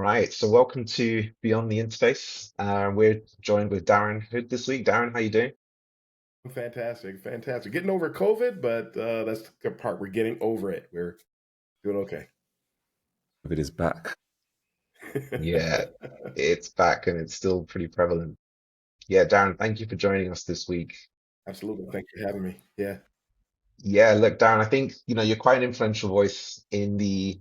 right, so welcome to Beyond the Interface. We're joined with Darren Hood this week. Darren, how you doing? Fantastic, fantastic. Getting over COVID, but that's the good part. We're getting over it. We're doing okay. It is back. Yeah, it's back and it's still pretty prevalent. Yeah, Darren, thank you for joining us this week. Absolutely. Thanks for having me. Yeah. Yeah, look, Darren, I think you're quite an influential voice in the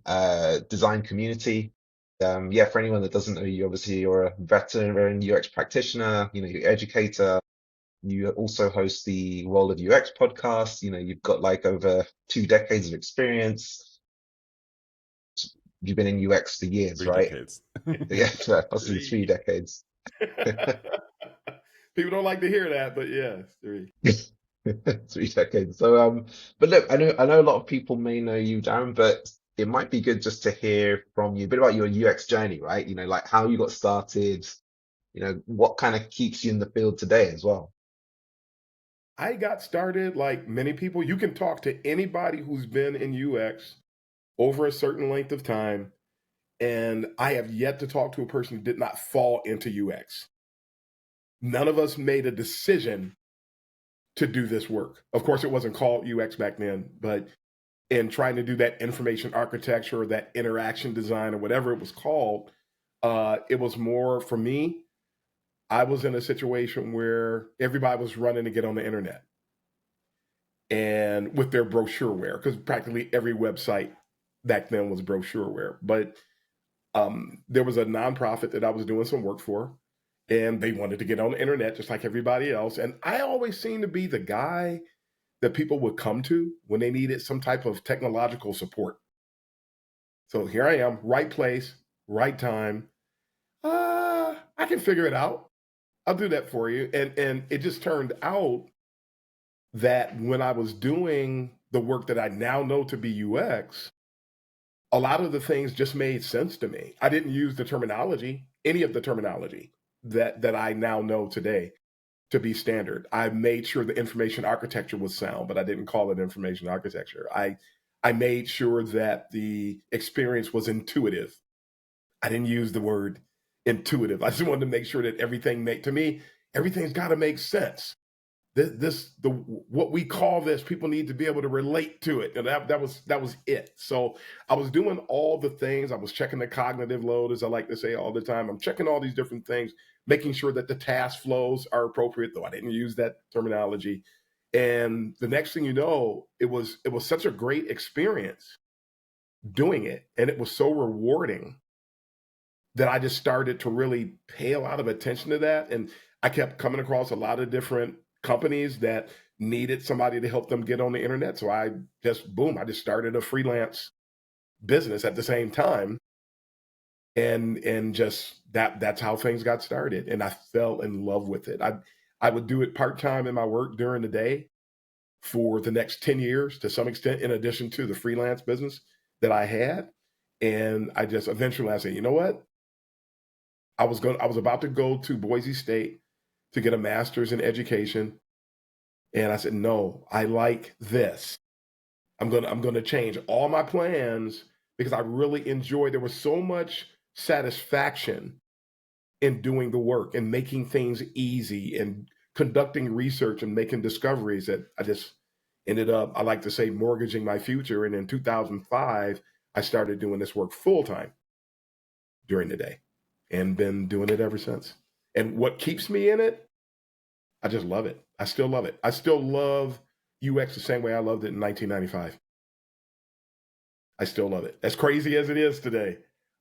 design community. Yeah, for anyone that doesn't know you, obviously you're a veteran UX practitioner, you're an educator. You also host the World of UX podcast. You've got like over 2 decades of experience. You've been in UX for years, Three right? decades. Yeah, possibly 3 decades. People don't like to hear that, but yeah, three. 3 decades. So, but look, I know a lot of people may know you, Darren, but it might be good just to hear from you a bit about your UX journey, right? Like how you got started, what kind of keeps you in the field today as well. I got started like many people. You can talk to anybody who's been in UX over a certain length of time, and I have yet to talk to a person who did not fall into UX. None of us made a decision to do this work. Of course, it wasn't called UX back then, but in trying to do that information architecture or that interaction design or whatever it was called, it was more for me. I was in a situation where everybody was running to get on the internet and with their brochureware, because practically every website back then was brochureware. But there was a nonprofit that I was doing some work for, and they wanted to get on the internet just like everybody else. And I always seemed to be the guy that people would come to when they needed some type of technological support. So here I am, right place, right time. I can figure it out. I'll do that for you. And it just turned out that when I was doing the work that I now know to be UX, a lot of the things just made sense to me. I didn't use the terminology, any of the terminology that I now know today to be standard. I made sure the information architecture was sound, but I didn't call it information architecture. I made sure that the experience was intuitive. I didn't use the word intuitive. I just wanted to make sure that to me, everything's got to make sense. What we call this, people need to be able to relate to it. And that was it. So I was doing all the things. I was checking the cognitive load, as I like to say all the time. I'm checking all these different things, making sure that the task flows are appropriate, though I didn't use that terminology. And the next thing you know, it was such a great experience doing it. And it was so rewarding that I just started to really pay a lot of attention to that. And I kept coming across a lot of different companies that needed somebody to help them get on the internet. So I just started a freelance business at the same time. And just that's how things got started. And I fell in love with it. I would do it part-time in my work during the day for the next 10 years to some extent, in addition to the freelance business that I had. And I just eventually I said, you know what? I was about to go to Boise State to get a master's in education. And I said, no, I like this. I'm gonna change all my plans because I really enjoyed, there was so much satisfaction in doing the work and making things easy and conducting research and making discoveries that I just ended up, I like to say, mortgaging my future. And in 2005, I started doing this work full time during the day and been doing it ever since. And what keeps me in it, I just love it. I still love it. I still love UX the same way I loved it in 1995. I still love it. As crazy as it is today.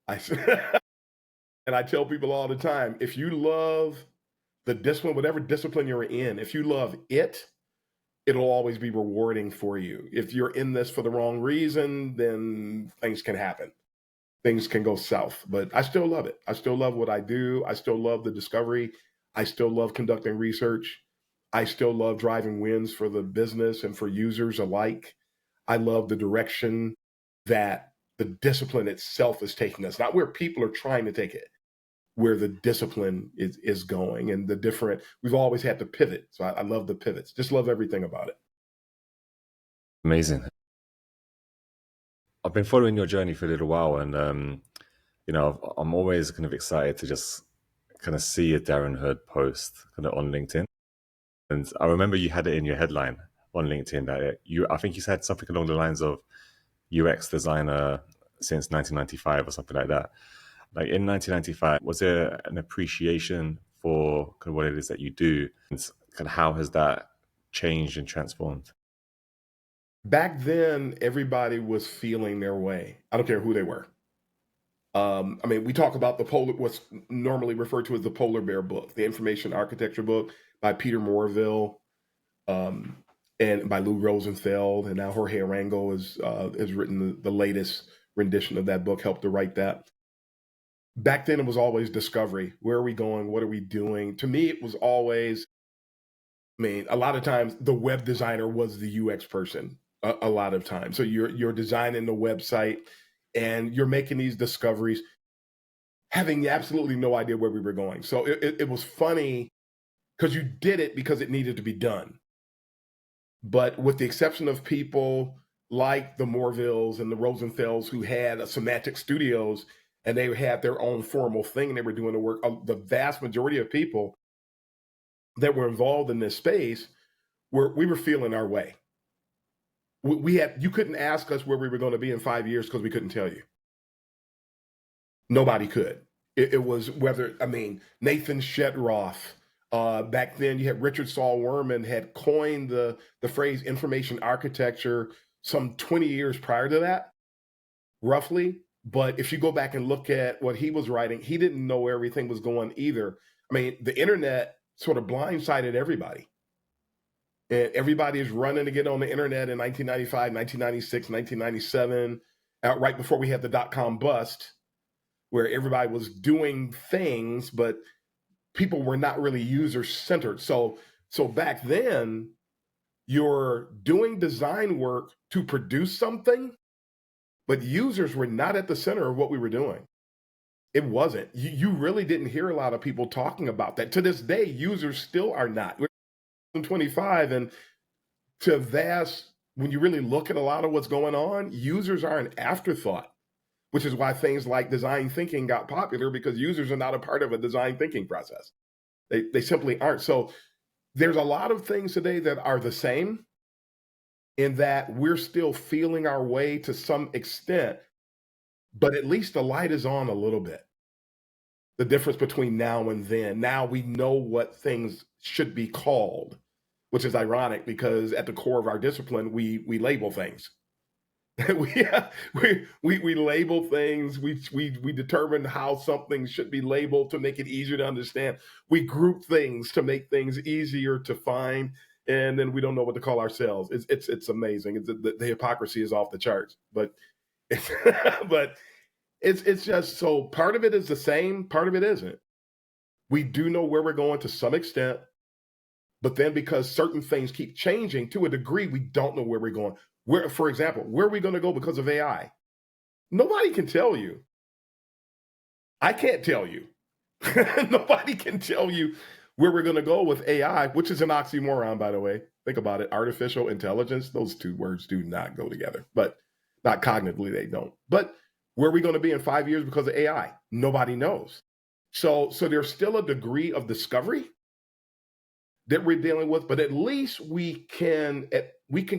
And I tell people all the time, if you love the discipline, whatever discipline you're in, if you love it, it'll always be rewarding for you. If you're in this for the wrong reason, then things can happen. Things can go south, but I still love it. I still love what I do. I still love the discovery. I still love conducting research. I still love driving wins for the business and for users alike. I love the direction that the discipline itself is taking us, not where people are trying to take it, where the discipline is going and we've always had to pivot. So I love the pivots, just love everything about it. Amazing. I've been following your journey for a little while, and I'm always kind of excited to just kind of see a Darren Hood post kind of on LinkedIn. And I remember you had it in your headline on LinkedIn that I think you said something along the lines of UX designer since 1995 or something like that. Like in 1995, was there an appreciation for kind of what it is that you do? And kind of how has that changed and transformed? Back then, everybody was feeling their way. I don't care who they were. I mean, we talk about what's normally referred to as the Polar Bear book, the information architecture book by Peter Morville, um, and by Lou Rosenfeld, and now Jorge Arango has written the latest rendition of that book, helped to write that. Back then, it was always discovery. Where are we going? What are we doing? To me, it was always, I mean, a lot of times the web designer was the UX person. A lot of times, so you're designing the website and you're making these discoveries, having absolutely no idea where we were going. So it was funny because you did it because it needed to be done. But with the exception of people like the Morvilles and the Rosenfelds who had a semantic studios and they had their own formal thing and they were doing the work, the vast majority of people that were involved in this space we were feeling our way. You couldn't ask us where we were going to be in 5 years because we couldn't tell you. Nobody could. It was Nathan Shedroff. Back then, you had Richard Saul Wurman had coined the phrase information architecture some 20 years prior to that, roughly. But if you go back and look at what he was writing, he didn't know where everything was going either. I mean, the internet sort of blindsided everybody. And everybody is running to get on the internet in 1995, 1996, 1997, right before we had the dot-com bust, where everybody was doing things, but people were not really user-centered. So back then, you're doing design work to produce something, but users were not at the center of what we were doing. It wasn't. You really didn't hear a lot of people talking about that. To this day, users still are not. We're in 25, and when you really look at a lot of what's going on, users are an afterthought, which is why things like design thinking got popular, because users are not a part of a design thinking process. They simply aren't. So there's a lot of things today that are the same in that we're still feeling our way to some extent, but at least the light is on a little bit. The difference between now and then. Now we know what things should be called, which is ironic because at the core of our discipline, we label things. we label things. We determine how something should be labeled to make it easier to understand. We group things to make things easier to find, and then we don't know what to call ourselves. It's amazing. The hypocrisy is off the charts, but but it's just so part of it is the same, part of it isn't. We do know where we're going to some extent, but then because certain things keep changing to a degree, we don't know where we're going. For example, where are we going to go because of AI? Nobody can tell you. I can't tell you. Nobody can tell you where we're going to go with AI, which is an oxymoron, by the way. Think about it. Artificial intelligence, those two words do not go together, but not cognitively, they don't. But where are we going to be in 5 years because of AI? Nobody knows. So there's still a degree of discovery that we're dealing with, but at least we can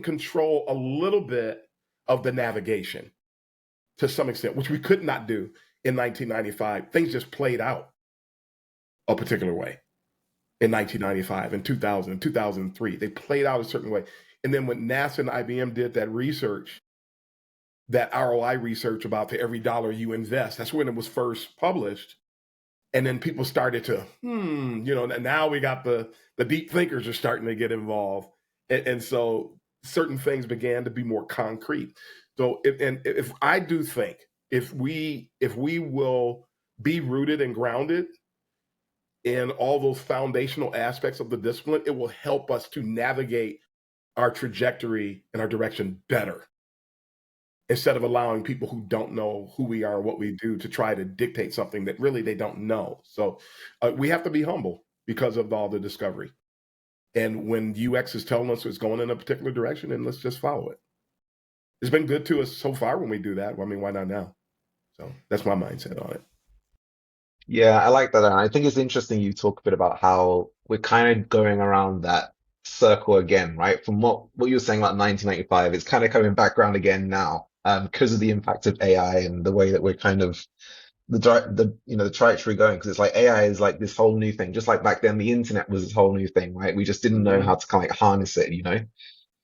control a little bit of the navigation to some extent, which we could not do in 1995. Things just played out a particular way in 1995, in 2000, 2003. They played out a certain way. And then when NASA and IBM did that research, that ROI research about for every dollar you invest, that's when it was first published. And then people started to, now we got the deep thinkers are starting to get involved. And so certain things began to be more concrete. So if I do think, if we will be rooted and grounded in all those foundational aspects of the discipline, it will help us to navigate our trajectory and our direction better, instead of allowing people who don't know who we are and what we do to try to dictate something that really they don't know. So we have to be humble because of all the discovery. And when UX is telling us it's going in a particular direction, then let's just follow it. It's been good to us so far when we do that. I mean, why not now? So that's my mindset on it. Yeah, I like that. And I think it's interesting you talk a bit about how we're kind of going around that circle again, right? From what you were saying about 1995, it's kind of coming back around again now, because of the impact of AI and the way that we're kind of the trajectory going. Because it's like AI is like this whole new thing, just like back then the internet was this whole new thing, right? We just didn't know how to kind of like harness it, you know?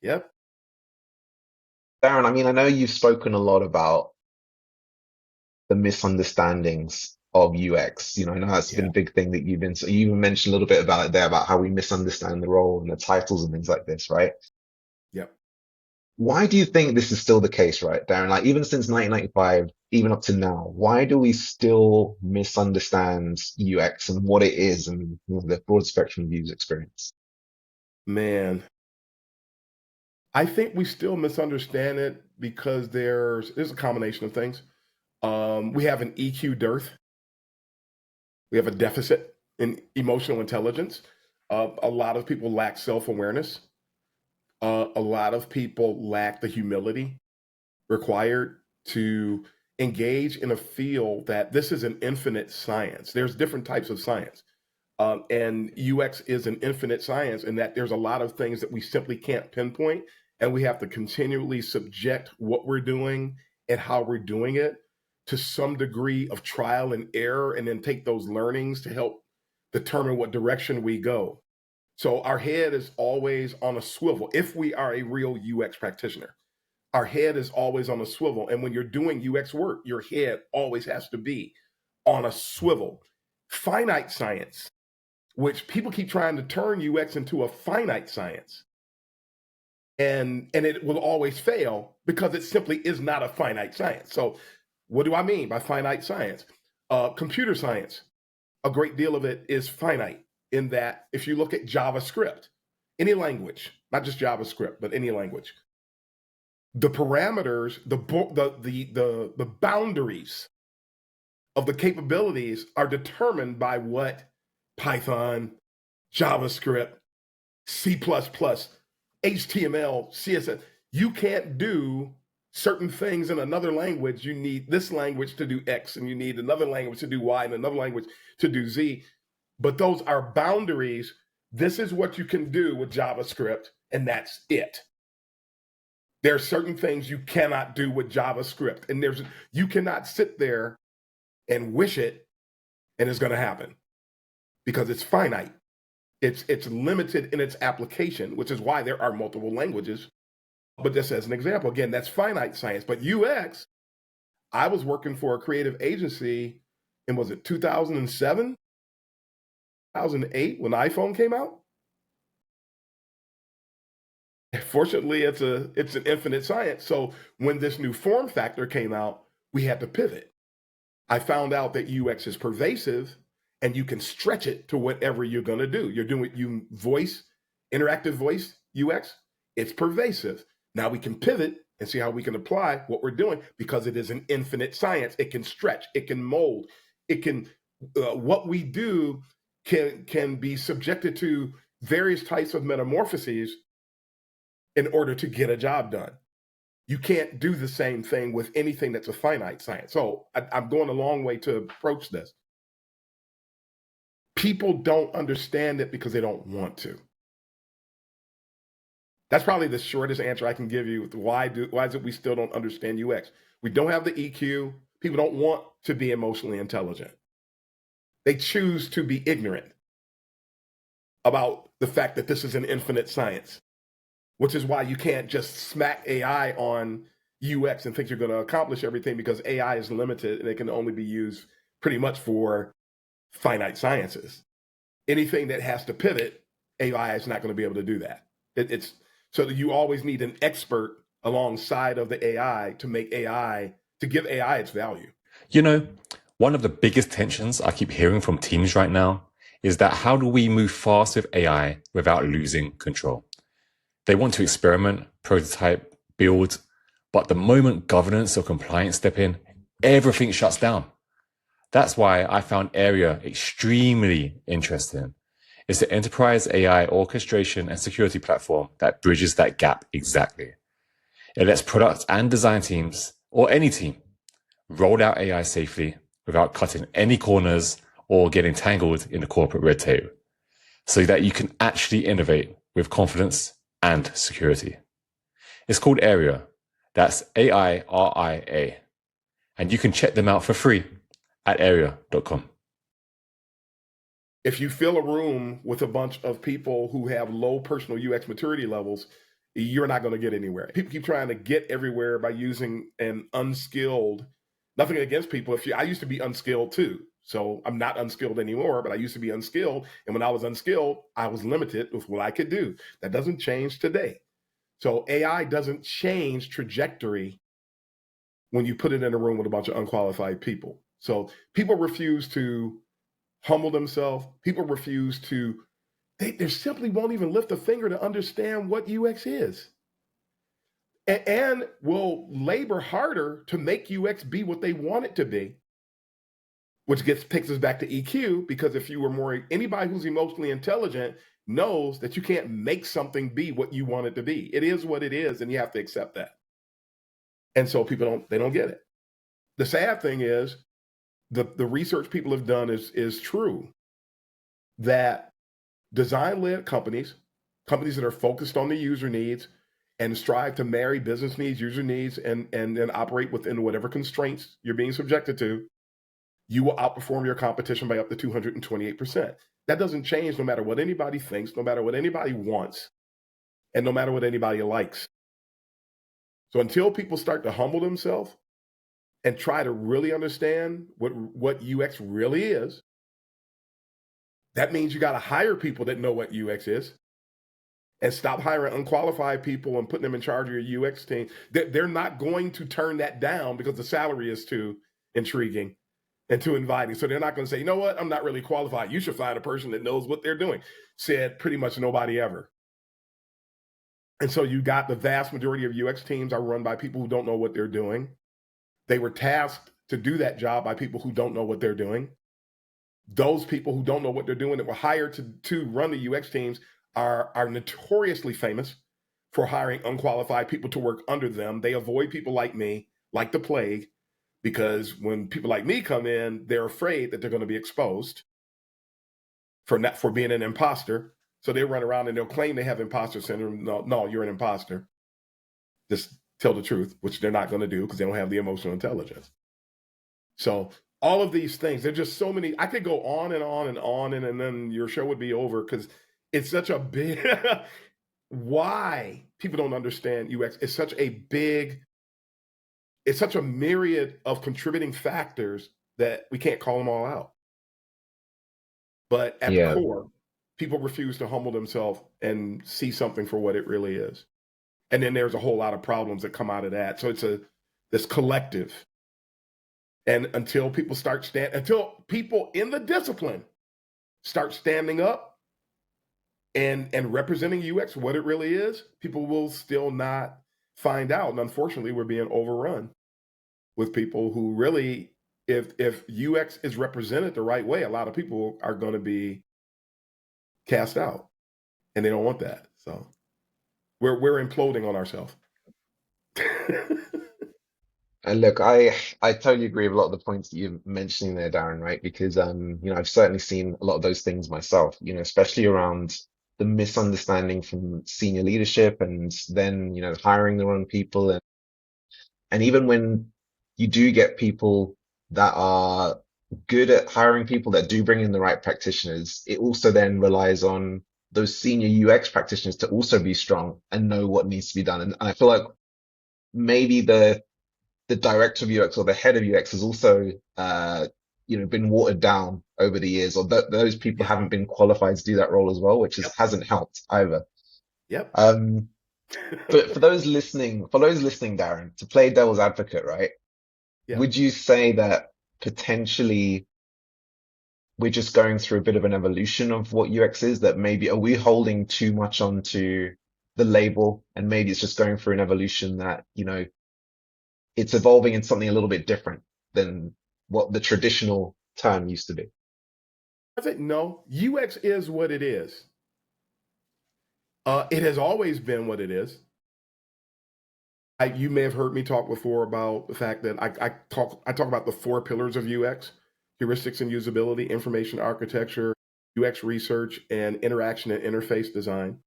Yep. Darren, I mean, I know you've spoken a lot about the misunderstandings of UX. You know, I know that's been Yeah. a big thing that you've been, so you even mentioned a little bit about it there, about how we misunderstand the role and the titles and things like this, right? Yep. Why do you think this is still the case, right, Darren? Like even since 1995, even up to now, why do we still misunderstand UX and what it is and the broad spectrum of user experience? Man, I think we still misunderstand it because there's a combination of things. We have an EQ dearth. We have a deficit in emotional intelligence. A lot of people lack self-awareness. A lot of people lack the humility required to engage in a field that this is an infinite science. There's different types of science. And UX is an infinite science in that there's a lot of things that we simply can't pinpoint, and we have to continually subject what we're doing and how we're doing it to some degree of trial and error, and then take those learnings to help determine what direction we go. So our head is always on a swivel. If we are a real UX practitioner, our head is always on a swivel. And when you're doing UX work, your head always has to be on a swivel. Finite science, which people keep trying to turn UX into a finite science. And it will always fail because it simply is not a finite science. So what do I mean by finite science? Computer science, a great deal of it is finite in that if you look at JavaScript, any language, not just JavaScript, but any language, the parameters, the boundaries of the capabilities are determined by what Python, JavaScript, C++, HTML, CSS. You can't do certain things in another language. You need this language to do X, and you need another language to do Y, and another language to do Z. But those are boundaries. This is what you can do with JavaScript, and that's it. There are certain things you cannot do with JavaScript, and you cannot sit there and wish it, and it's going to happen because it's finite. It's limited in its application, which is why there are multiple languages. But just as an example, again, that's finite science. But UX, I was working for a creative agency, and was it 2007, 2008 when the iPhone came out? Fortunately, it's an infinite science. So when this new form factor came out, we had to pivot. I found out that UX is pervasive, and you can stretch it to whatever you're going to do. You're doing interactive voice UX. It's pervasive. Now we can pivot and see how we can apply what we're doing because it is an infinite science. It can stretch. It can mold. It can what we do can be subjected to various types of metamorphoses in order to get a job done. You can't do the same thing with anything that's a finite science. So I'm going a long way to approach this. People don't understand it because they don't want to. That's probably the shortest answer I can give you. Why is it we still don't understand UX? We don't have the EQ. People don't want to be emotionally intelligent. They choose to be ignorant about the fact that this is an infinite science, which is why you can't just smack AI on UX and think you're going to accomplish everything, because AI is limited and it can only be used pretty much for finite sciences. Anything that has to pivot, AI is not going to be able to do that. It's so that you always need an expert alongside of the AI to give AI its value. You know, one of the biggest tensions I keep hearing from teams right now is that how do we move fast with AI without losing control? They want to experiment, prototype, build, but the moment governance or compliance step in, everything shuts down. That's why I found Area extremely interesting. It's the enterprise AI orchestration and security platform that bridges that gap exactly. It lets product and design teams, or any team, roll out AI safely without cutting any corners or getting tangled in the corporate red tape so that you can actually innovate with confidence and security. It's called Area. That's AIRIA. And you can check them out for free at area.com. If you fill a room with a bunch of people who have low personal UX maturity levels, you're not going to get anywhere. People keep trying to get everywhere by using an unskilled, nothing against people. I used to be unskilled too. So I'm not unskilled anymore, but I used to be unskilled. And when I was unskilled, I was limited with what I could do. That doesn't change today. So AI doesn't change trajectory when you put it in a room with a bunch of unqualified people. So people refuse to humble themselves. People refuse to, they simply won't even lift a finger to understand what UX is. And will labor harder to make UX be what they want it to be, which takes us back to EQ, because if you were more, anybody who's emotionally intelligent knows that you can't make something be what you want it to be. It is what it is, and you have to accept that. And so people don't get it. The sad thing is, the research people have done is true, that design-led companies that are focused on the user needs and strive to marry business needs, user needs, and then operate within whatever constraints you're being subjected to, you will outperform your competition by up to 228%. That doesn't change no matter what anybody thinks, no matter what anybody wants, and no matter what anybody likes. So until people start to humble themselves and try to really understand what UX really is, that means you got to hire people that know what UX is and stop hiring unqualified people and putting them in charge of your UX team. They're not going to turn that down because the salary is too intriguing and too inviting. So they're not going to say, you know what, I'm not really qualified. You should find a person that knows what they're doing. Said pretty much nobody ever. And so you got the vast majority of UX teams are run by people who don't know what they're doing. They were tasked to do that job by people who don't know what they're doing. Those people who don't know what they're doing that were hired to run the UX teams are notoriously famous for hiring unqualified people to work under them. They avoid people like me, like the plague, because when people like me come in, they're afraid that they're going to be exposed for being an imposter. So they run around and they'll claim they have imposter syndrome. No, you're an imposter. Just tell the truth, which they're not going to do because they don't have the emotional intelligence. So all of these things, there's just so many. I could go on and on and on, and then your show would be over because it's such a big why people don't understand UX. It's such a myriad of contributing factors that we can't call them all out. But at the Yeah. core, people refuse to humble themselves and see something for what it really is. And then there's a whole lot of problems that come out of that. So it's this collective. And until people in the discipline start standing up and representing UX, what it really is, people will still not find out. And unfortunately, we're being overrun with people who really, if UX is represented the right way, a lot of people are going to be cast out, and they don't want that. So we're imploding on ourselves. And look, I totally agree with a lot of the points that you're mentioning there, Darren, right? Because I've certainly seen a lot of those things myself, especially around the misunderstanding from senior leadership and then, hiring the wrong people. And even when you do get people that are good at hiring people that do bring in the right practitioners, it also then relies on those senior UX practitioners to also be strong and know what needs to be done. And I feel like maybe the director of UX or the head of UX has also, been watered down over the years, or those people Yep. haven't been qualified to do that role as well, which hasn't helped either. Yep. But for those listening, Darren, to play devil's advocate, right? Yep. Would you say that potentially we're just going through a bit of an evolution of what UX is? That maybe are we holding too much onto the label, and maybe it's just going through an evolution that, it's evolving in something a little bit different than what the traditional term used to be? I think no. UX is what it is. It has always been what it is. You may have heard me talk before about the fact that I talk about the 4 pillars of UX: heuristics and usability, information architecture, UX research, and interaction and interface design.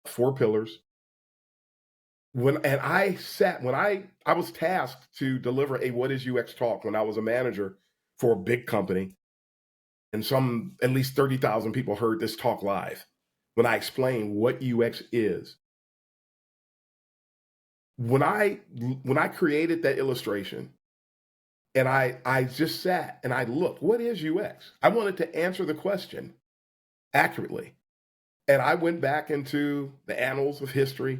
4 pillars. When I was tasked to deliver a what is UX talk when I was a manager for a big company, and some at least 30,000 people heard this talk live when I explained what UX is. When I created that illustration, and I just sat and I looked, what is UX? I wanted to answer the question accurately. And I went back into the annals of history.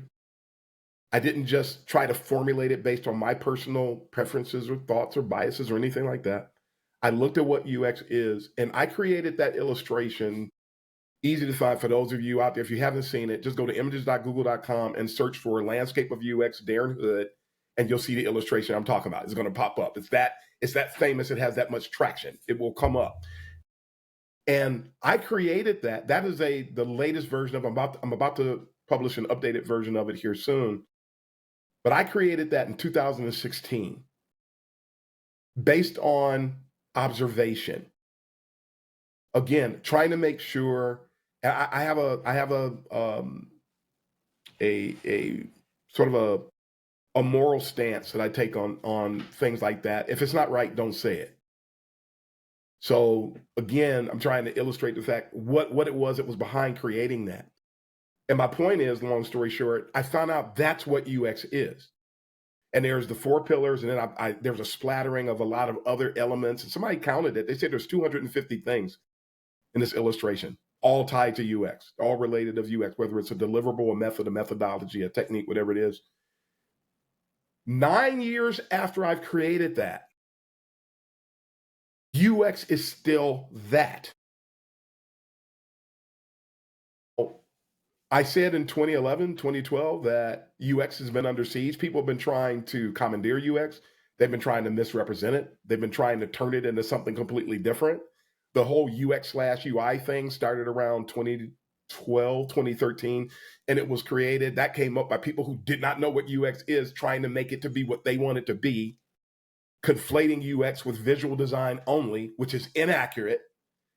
I didn't just try to formulate it based on my personal preferences or thoughts or biases or anything like that. I looked at what UX is, and I created that illustration. Easy to find for those of you out there. If you haven't seen it, just go to images.google.com and search for landscape of UX Darren Hood, and you'll see the illustration I'm talking about. It's going to pop up. It's that famous. It has that much traction. It will come up. And I created that. That is the latest version of. I'm about to publish an updated version of it here soon. But I created that in 2016 based on observation. Again, trying to make sure. I have a sort of a moral stance that I take on things like that. If it's not right, don't say it. So again, I'm trying to illustrate the fact what it was that was behind creating that. And my point is, long story short, I found out that's what UX is. And there's the 4 pillars, and then there's a splattering of a lot of other elements. And somebody counted it. They said there's 250 things in this illustration, all tied to UX, all related to UX, whether it's a deliverable, a method, a methodology, a technique, whatever it is. 9 years after I've created that, UX is still that. I said in 2011, 2012 that UX has been under siege. People have been trying to commandeer UX. They've been trying to misrepresent it. They've been trying to turn it into something completely different. The whole UX/UI thing started around 2012, 2013, and it was created. That came up by people who did not know what UX is, trying to make it to be what they want it to be, conflating UX with visual design only, which is inaccurate.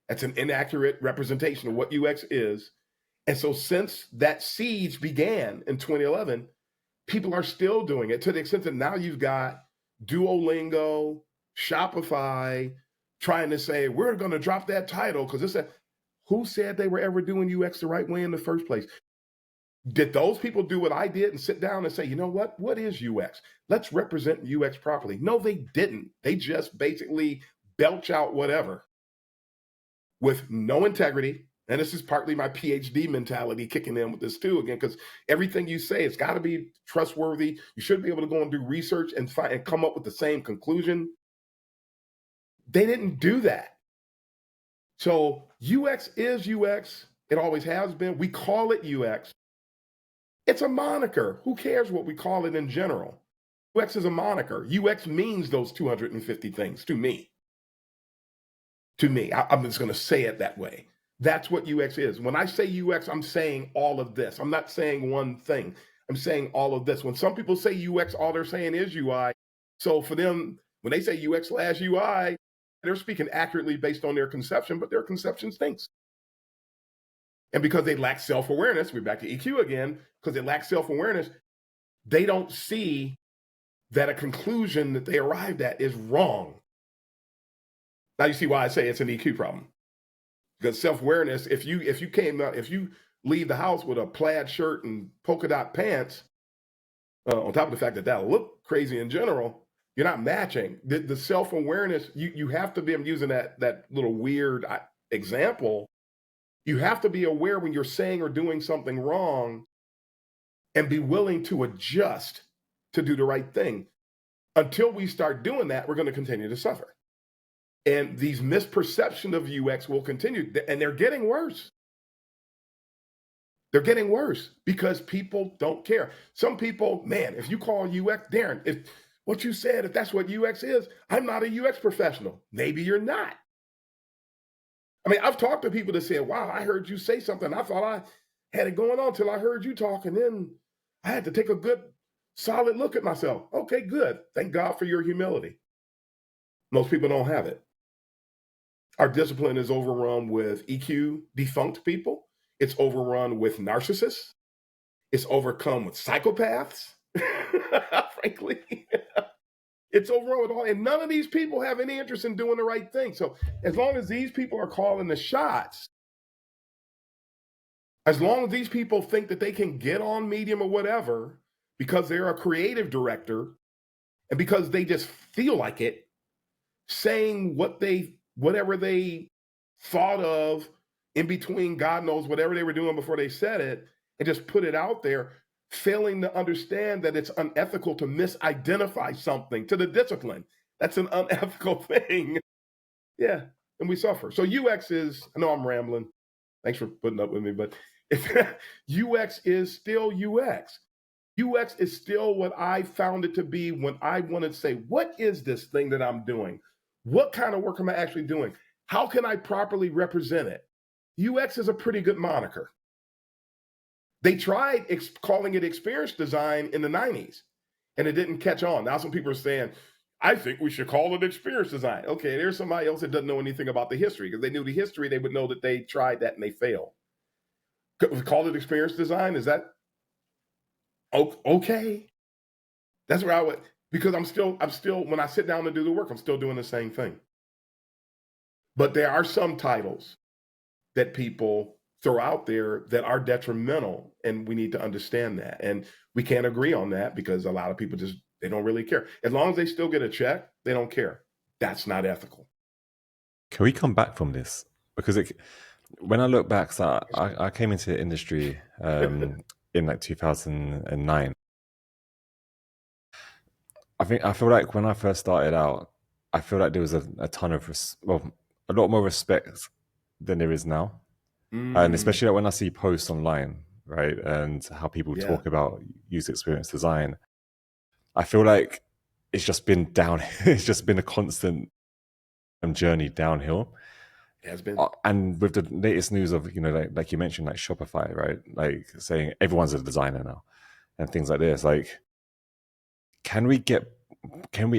That's an inaccurate representation of what UX is. And so since that siege began in 2011, people are still doing it, to the extent that now you've got Duolingo, Shopify, trying to say, we're going to drop that title because who said they were ever doing UX the right way in the first place? Did those people do what I did and sit down and say, you know what? What is UX? Let's represent UX properly. No, they didn't. They just basically belch out whatever with no integrity. And this is partly my PhD mentality kicking in with this too, again, because everything you say, it's got to be trustworthy. You should be able to go and do research and come up with the same conclusion. They didn't do that. So UX is UX. It always has been. We call it UX. It's a moniker. Who cares what we call it in general? UX is a moniker. UX means those 250 things to me. To me, I'm just going to say it that way. That's what UX is. When I say UX, I'm saying all of this. I'm not saying one thing. I'm saying all of this. When some people say UX, all they're saying is UI. So for them, when they say UX/UI, they're speaking accurately based on their conception, but their conception stinks. And because they lack self-awareness, we're back to EQ again, because they lack self-awareness, they don't see that a conclusion that they arrived at is wrong. Now you see why I say it's an EQ problem. Because self-awareness, if you leave the house with a plaid shirt and polka dot pants, on top of the fact that that'll look crazy in general, you're not matching. The self-awareness, you have to be, I'm using that little weird example, you have to be aware when you're saying or doing something wrong and be willing to adjust to do the right thing. Until we start doing that, we're going to continue to suffer. And these misperceptions of UX will continue, and they're getting worse. They're getting worse because people don't care. Some people, man, if you call UX, Darren, if what you said, if that's what UX is, I'm not a UX professional. Maybe you're not. I mean, I've talked to people that say, wow, I heard you say something. I thought I had it going on till I heard you talk, and then I had to take a good solid look at myself. Okay, good. Thank God for your humility. Most people don't have it. Our discipline is overrun with EQ defunct people. It's overrun with narcissists. It's overcome with psychopaths. Frankly, it's overrun with all, and none of these people have any interest in doing the right thing. So as long as these people are calling the shots, as long as these people think that they can get on Medium or whatever because they're a creative director and because they just feel like it, saying whatever they thought of in between, God knows whatever they were doing before they said it, and just put it out there, failing to understand that it's unethical to misidentify something to the discipline. That's an unethical thing. Yeah, and we suffer. So UX is, I know I'm rambling. Thanks for putting up with me, but UX is still UX. UX is still what I found it to be when I wanted to say, what is this thing that I'm doing? What kind of work am I actually doing? How can I properly represent it? UX is a pretty good moniker. They tried calling it experience design in the 90s, and it didn't catch on. Now some people are saying, I think we should call it experience design. Okay, there's somebody else that doesn't know anything about the history. Because they knew the history, they would know that they tried that and they failed. Call it experience design? Is that okay? That's where I would, because I'm still, when I sit down to do the work, I'm still doing the same thing. But there are some titles that people throw out there that are detrimental, and we need to understand that. And we can't agree on that because a lot of people just, they don't really care. As long as they still get a check, they don't care. That's not ethical. Can we come back from this? Because when I look back, so I came into the industry in like 2009. I feel like when I first started out, I feel like there was a ton of, a lot more respect than there is now. And especially like when I see posts online, right, and how people talk about user experience design, I feel like it's just been down. It's just been a constant journey downhill. It has been. And with the latest news of, like you mentioned, like Shopify, right, like saying everyone's a designer now and things like this. Like, can we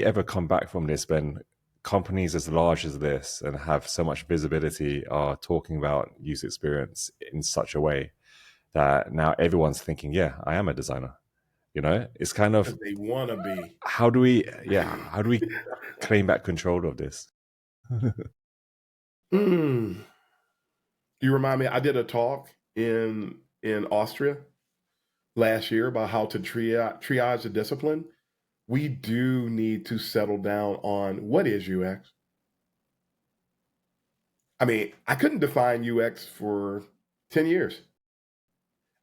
ever come back from this when companies as large as this and have so much visibility are talking about user experience in such a way that now everyone's thinking, yeah, I am a designer. It's kind of, they want to be. How do we claim back control of this? You remind me, I did a talk in Austria last year about how to triage the discipline. We do need to settle down on what is UX. I mean, I couldn't define UX for 10 years.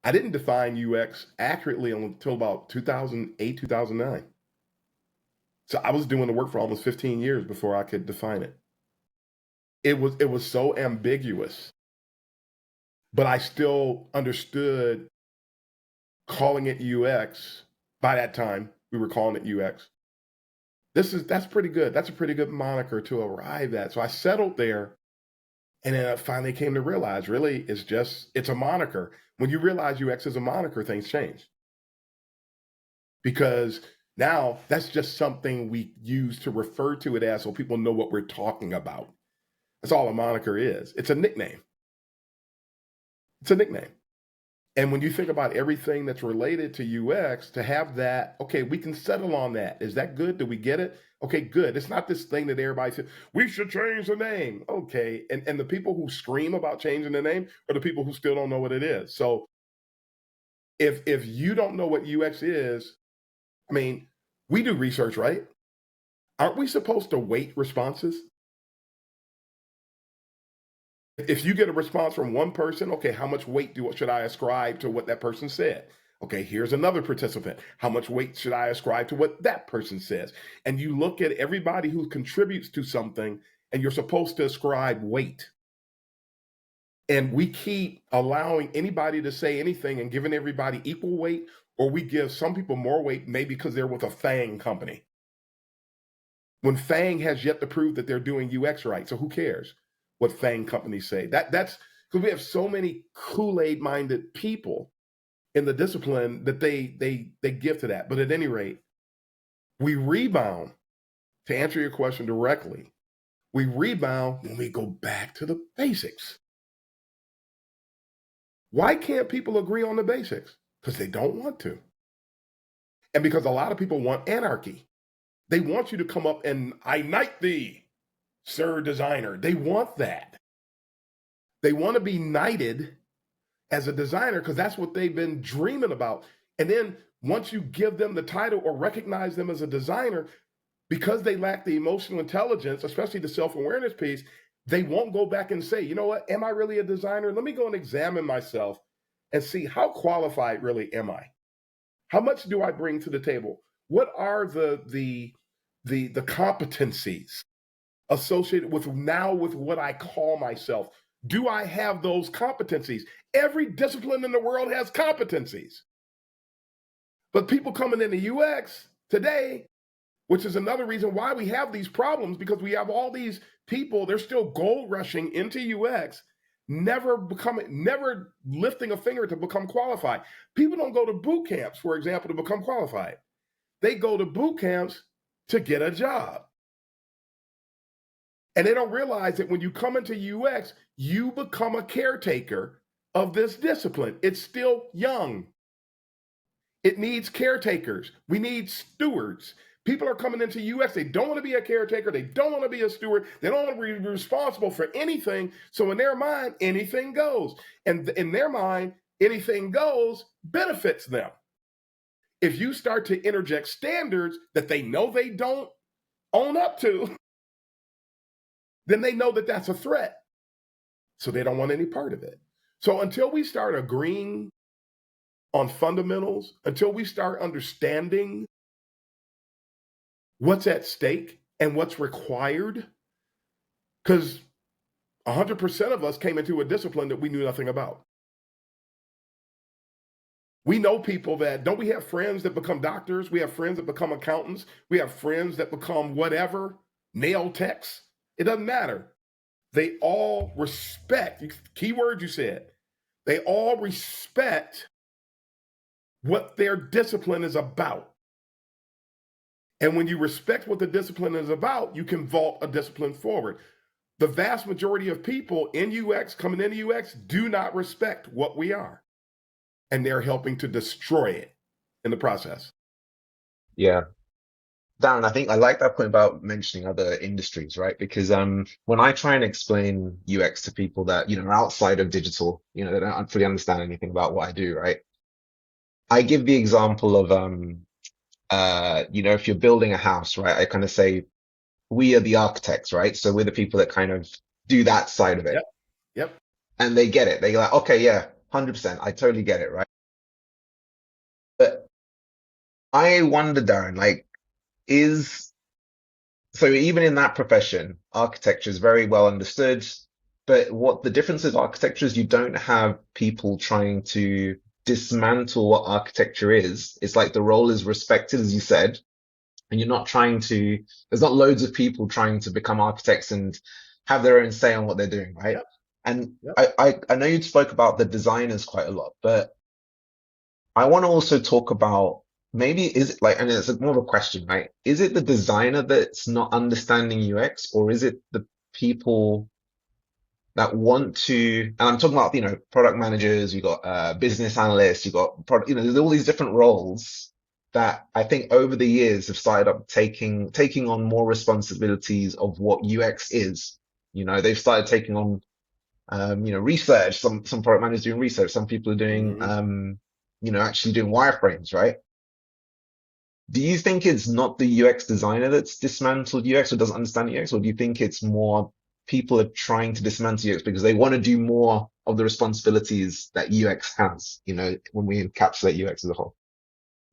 I didn't define UX accurately until about 2008, 2009. So I was doing the work for almost 15 years before I could define it. It was so ambiguous, but I still understood calling it UX. By that time, we were calling it UX. That's pretty good. That's a pretty good moniker to arrive at. So I settled there, and then I finally came to realize, really, it's a moniker. When you realize UX is a moniker, things change. Because now that's just something we use to refer to it as so people know what we're talking about. That's all a moniker is. It's a nickname. It's a nickname. And when you think about everything that's related to UX, to have that, okay, we can settle on that. Is that good? Do we get it? Okay, good. It's not this thing that everybody says, we should change the name. Okay. And the people who scream about changing the name are the people who still don't know what it is. So if you don't know what UX is, I mean, we do research, right? Aren't we supposed to weight responses? If you get a response from one person, okay, how much weight should I ascribe to what that person said? Okay, here's another participant. How much weight should I ascribe to what that person says? And you look at everybody who contributes to something, and you're supposed to ascribe weight. And we keep allowing anybody to say anything and giving everybody equal weight, or we give some people more weight, maybe because they're with a FANG company. When FANG has yet to prove that they're doing UX right, so who cares what FANG companies say? That's because we have so many Kool-Aid minded people in the discipline that they give to that. But at any rate, we rebound, to answer your question directly, we rebound when we go back to the basics. Why can't people agree on the basics? Because they don't want to. And because a lot of people want anarchy. They want you to come up and I knight thee, sir designer. They want that. They want to be knighted as a designer because that's what they've been dreaming about. And then once you give them the title or recognize them as a designer, because they lack the emotional intelligence, especially the self-awareness piece, they won't go back and say, you know what, am I really a designer? Let me go and examine myself and see how qualified really am I? How much do I bring to the table? What are the competencies associated with what I call myself? Do I have those competencies? Every discipline in the world has competencies. But people coming into UX today, which is another reason why we have these problems, because we have all these people, they're still gold rushing into UX, never lifting a finger to become qualified. People don't go to boot camps, for example, to become qualified. They go to boot camps to get a job. And they don't realize that when you come into UX, you become a caretaker of this discipline. It's still young. It needs caretakers. We need stewards. People are coming into UX. They don't want to be a caretaker. They don't want to be a steward. They don't want to be responsible for anything. So in their mind, anything goes. And in their mind, anything goes benefits them. If you start to interject standards that they know they don't own up to, then they know that that's a threat. So they don't want any part of it. So until we start agreeing on fundamentals, until we start understanding what's at stake and what's required, because 100% of us came into a discipline that we knew nothing about. We know people don't we have friends that become doctors? We have friends that become accountants. We have friends that become whatever, nail techs. It doesn't matter. They all respect, key word you said, they all respect what their discipline is about. And when you respect what the discipline is about, you can vault a discipline forward. The vast majority of people in UX, coming into UX, do not respect what we are. And they're helping to destroy it in the process. Yeah. Darren, I think I like that point about mentioning other industries, right? Because when I try and explain UX to people that, are outside of digital, they don't fully understand anything about what I do, right? I give the example of if you're building a house, right? I kind of say we are the architects, right? So we're the people that kind of do that side of it. Yep. And they get it. They're like, okay, yeah, 100%. I totally get it, right? But I wonder, Darren, so even in that profession, architecture is very well understood. But what the difference is, architecture is you don't have people trying to dismantle what architecture is. It's like the role is respected, as you said, and there's not loads of people trying to become architects and have their own say on what they're doing, right? Yep. And Yep. I know you spoke about the designers quite a lot, but I want to also talk about maybe and it's more of a question, right? Is it the designer that's not understanding UX, or is it the people that want to, and I'm talking about, product managers, you got business analysts, you got product, there's all these different roles that I think over the years have started up taking on more responsibilities of what UX is. They've started taking on, research. Some product managers doing research. Some people are doing, actually doing wireframes, right? Do you think it's not the UX designer that's dismantled UX or doesn't understand UX, or do you think it's more people are trying to dismantle UX because they want to do more of the responsibilities that UX has, when we encapsulate UX as a whole?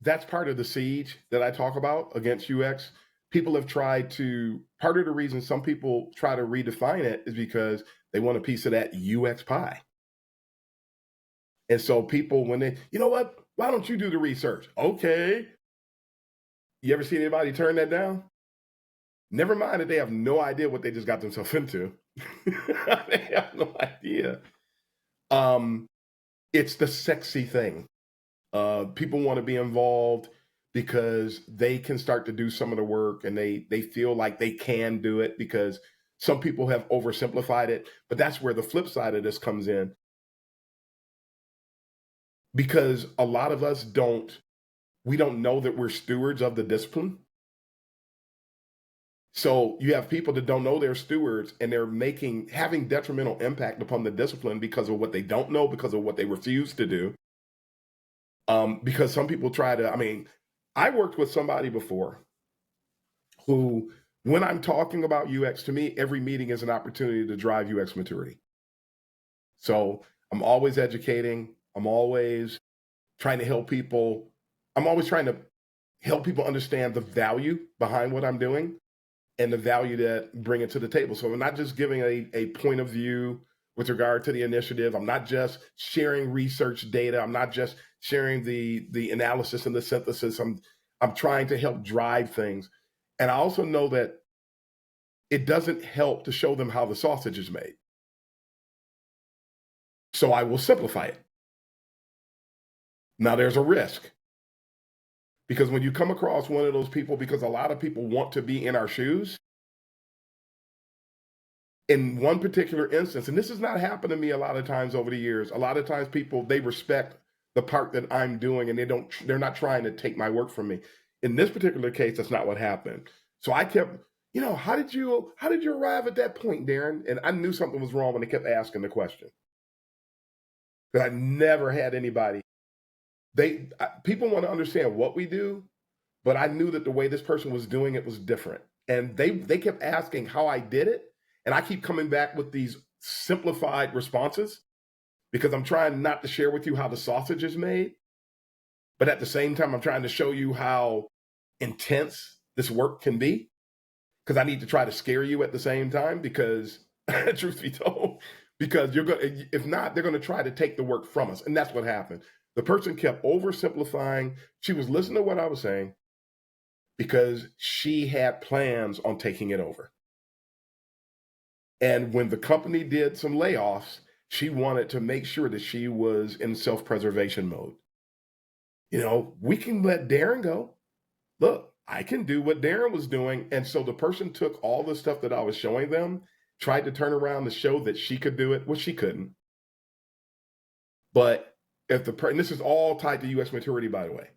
That's part of the siege that I talk about against UX. People have tried to, part of the reason some people try to redefine it is because they want a piece of that UX pie. And so people, when you know what, why don't you do the research? Okay. You ever see anybody turn that down? Never mind that they have no idea what they just got themselves into. They have no idea. It's the sexy thing. People want to be involved because they can start to do some of the work, and they feel like they can do it because some people have oversimplified it. But that's where the flip side of this comes in, because a lot of us don't know that we're stewards of the discipline. So you have people that don't know they're stewards, and they're having detrimental impact upon the discipline because of what they don't know, because of what they refuse to do. Because some people try to, I worked with somebody before who, when I'm talking about UX, to me, every meeting is an opportunity to drive UX maturity. So I'm always educating. I'm always trying to help people. I'm always trying to help people understand the value behind what I'm doing and the value that bring it to the table. So I'm not just giving a point of view with regard to the initiative. I'm not just sharing research data. I'm not just sharing the analysis and the synthesis. I'm trying to help drive things. And I also know that it doesn't help to show them how the sausage is made. So I will simplify it. Now there's a risk, because when you come across one of those people, because a lot of people want to be in our shoes, in one particular instance, and this has not happened to me a lot of times over the years, a lot of times people, they respect the part that I'm doing, and they're not trying to take my work from me. In this particular case, that's not what happened. So I kept, how did you arrive at that point, Darren? And I knew something was wrong when they kept asking the question. Because I never had anybody. People want to understand what we do, but I knew that the way this person was doing it was different. And they kept asking how I did it. And I keep coming back with these simplified responses because I'm trying not to share with you how the sausage is made. But at the same time, I'm trying to show you how intense this work can be, because I need to try to scare you at the same time, because truth be told, because if not, they're going to try to take the work from us. And that's what happened. The person kept oversimplifying. She was listening to what I was saying because she had plans on taking it over. And when the company did some layoffs, she wanted to make sure that she was in self-preservation mode. We can let Darren go. Look, I can do what Darren was doing. And so the person took all the stuff that I was showing them, tried to turn around to show that she could do it. Well, she couldn't. But and this is all tied to UX maturity, by the way,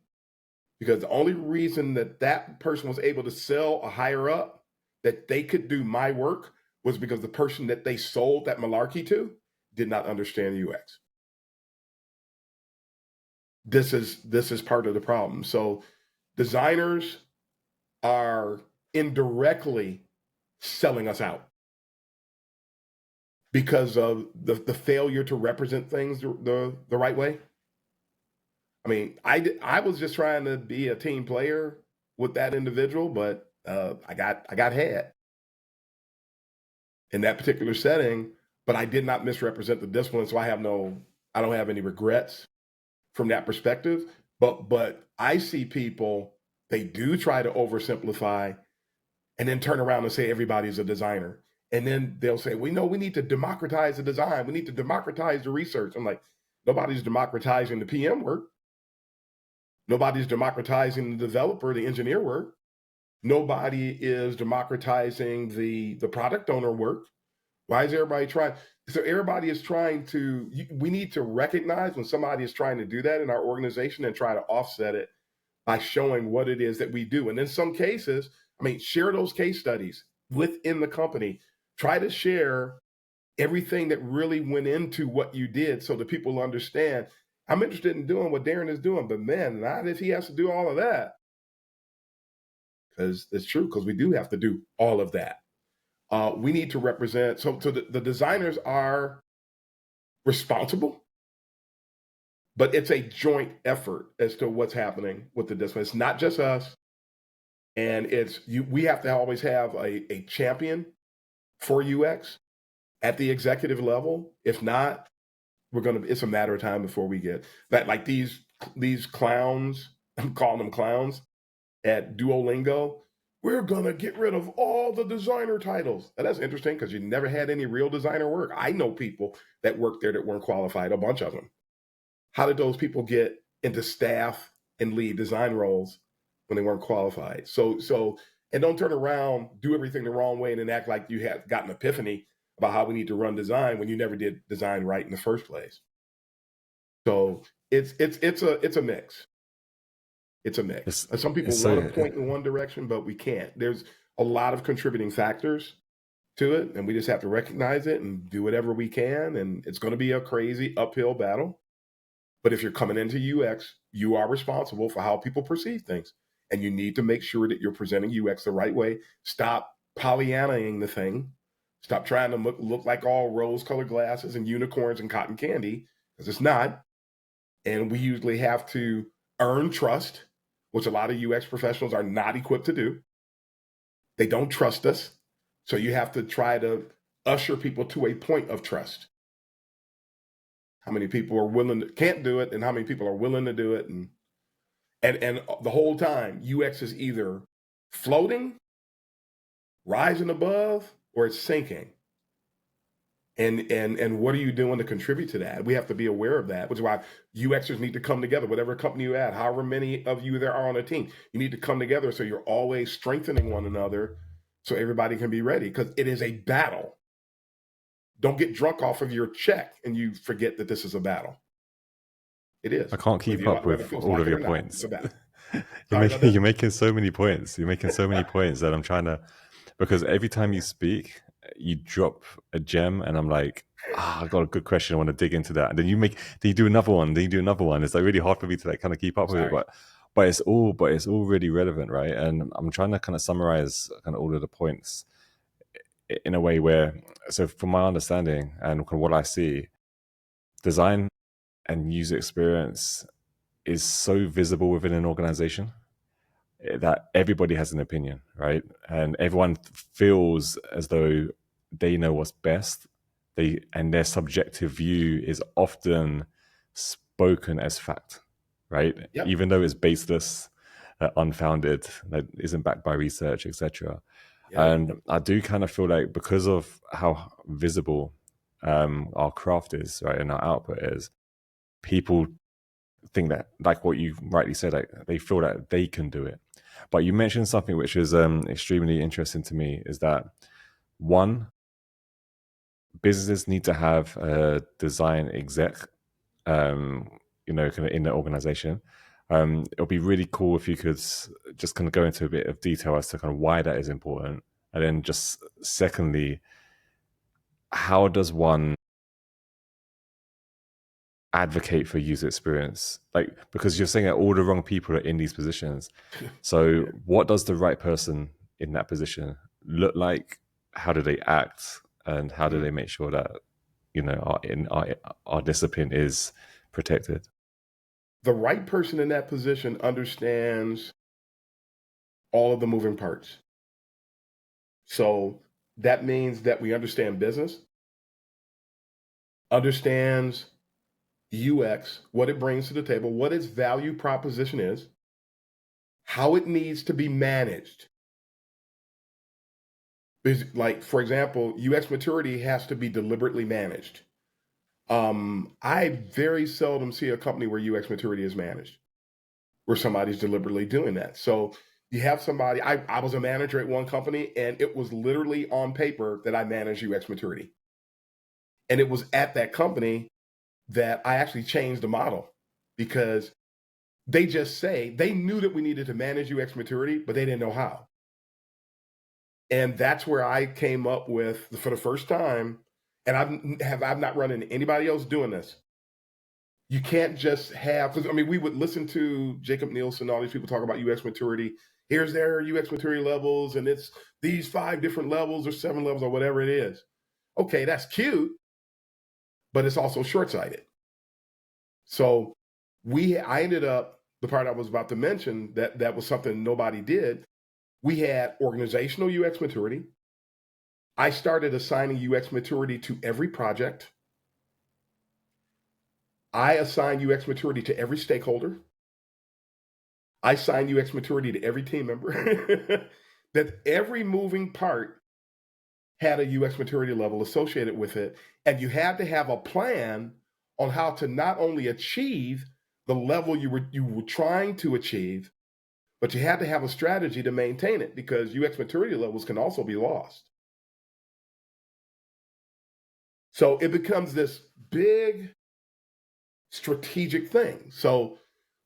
because the only reason that person was able to sell a higher up that they could do my work was because the person that they sold that malarkey to did not understand UX. This is part of the problem. So designers are indirectly selling us out because of the failure to represent things the right way. I was just trying to be a team player with that individual, but I got had in that particular setting, but I did not misrepresent the discipline. So I don't have any regrets from that perspective. But I see people, they do try to oversimplify and then turn around and say everybody's a designer. And then they'll say, we need to democratize the design. We need to democratize the research. I'm like, nobody's democratizing the PM work. Nobody's democratizing the developer, the engineer work. Nobody is democratizing the product owner work. Why is everybody trying? So everybody is trying to, we need to recognize when somebody is trying to do that in our organization and try to offset it by showing what it is that we do. And in some cases, share those case studies within the company. Try to share everything that really went into what you did so that people understand, I'm interested in doing what Darren is doing, but man, not if he has to do all of that. Because it's true, because we do have to do all of that. We need to represent, so the designers are responsible, but it's a joint effort as to what's happening with the discipline. It's not just us, and we have to always have a champion for UX at the executive level. If not, it's a matter of time before we get that. Like these clowns, I'm calling them clowns at Duolingo. We're going to get rid of all the designer titles. And that's interesting because you never had any real designer work. I know people that worked there that weren't qualified, a bunch of them. How did those people get into staff and lead design roles when they weren't qualified. And don't turn around, do everything the wrong way, and then act like you had got an epiphany about how we need to run design when you never did design right in the first place. So it's a mix. It's a mix. Some people want to point in one direction, but we can't. There's a lot of contributing factors to it, and we just have to recognize it and do whatever we can. And it's going to be a crazy uphill battle. But if you're coming into UX, you are responsible for how people perceive things. And you need to make sure that you're presenting UX the right way. Stop Pollyannaing the thing. Stop trying to look like all rose-colored glasses and unicorns and cotton candy, because it's not. And we usually have to earn trust, which a lot of UX professionals are not equipped to do. They don't trust us. So you have to try to usher people to a point of trust. How many people are can't do it, and how many people are willing to do it. And the whole time, UX is either floating, rising above, or it's sinking. And what are you doing to contribute to that? We have to be aware of that, which is why UXers need to come together, whatever company you're at, however many of you there are on a team. You need to come together so you're always strengthening one another so everybody can be ready, because it is a battle. Don't get drunk off of your check and you forget that this is a battle. It is. I can't keep up with all of your points. You're making so many points. You're making so many points that I'm trying to, because every time you speak, you drop a gem and I'm like, I got a good question. I want to dig into that. And then you do another one. Then you do another one. It's like really hard for me to like kind of keep up with it. But it's all really relevant, right? And I'm trying to kind of summarize kind of all of the points in a way where, so from my understanding and what I see, design and user experience is so visible within an organization that everybody has an opinion, right? And everyone feels as though they know what's best. And their subjective view is often spoken as fact, right? Yep. Even though it's baseless, unfounded, that isn't backed by research, etc. Yep. And I do kind of feel like, because of how visible our craft is, right, and our output is, people think that, like what you rightly said, like they feel that they can do it. But you mentioned something which is extremely interesting to me, is that one, businesses need to have a design exec, kind of in the organization. It'll be really cool if you could just kind of go into a bit of detail as to kind of why that is important. And then just secondly, how does one advocate for user experience? Like, because you're saying that all the wrong people are in these positions. So what does the right person in that position look like? How do they act? And how do they make sure that, our discipline is protected? The right person in that position understands all of the moving parts. So that means that we understand business, understands UX, what it brings to the table, what its value proposition is, how it needs to be managed. Like, for example, UX maturity has to be deliberately managed. I very seldom see a company where UX maturity is managed, where somebody's deliberately doing that. So you have somebody, I was a manager at one company, and it was literally on paper that I managed UX maturity. And it was at that company that I actually changed the model, because they knew that we needed to manage UX maturity, but they didn't know how. And that's where I came up with, for the first time, and I've not run into anybody else doing this. You can't just have, because we would listen to Jacob Nielsen, all these people talk about UX maturity. Here's their UX maturity levels, and it's these 5 different levels or 7 levels or whatever it is. Okay, that's cute, but it's also short-sighted. So I ended up, the part I was about to mention, that was something nobody did. We had organizational UX maturity. I started assigning UX maturity to every project. I assigned UX maturity to every stakeholder. I assigned UX maturity to every team member. That every moving part had a UX maturity level associated with it. And you had to have a plan on how to not only achieve, the level you were trying to achieve, but you had to have a strategy to maintain it because UX maturity levels can also be lost. So it becomes this big strategic thing. So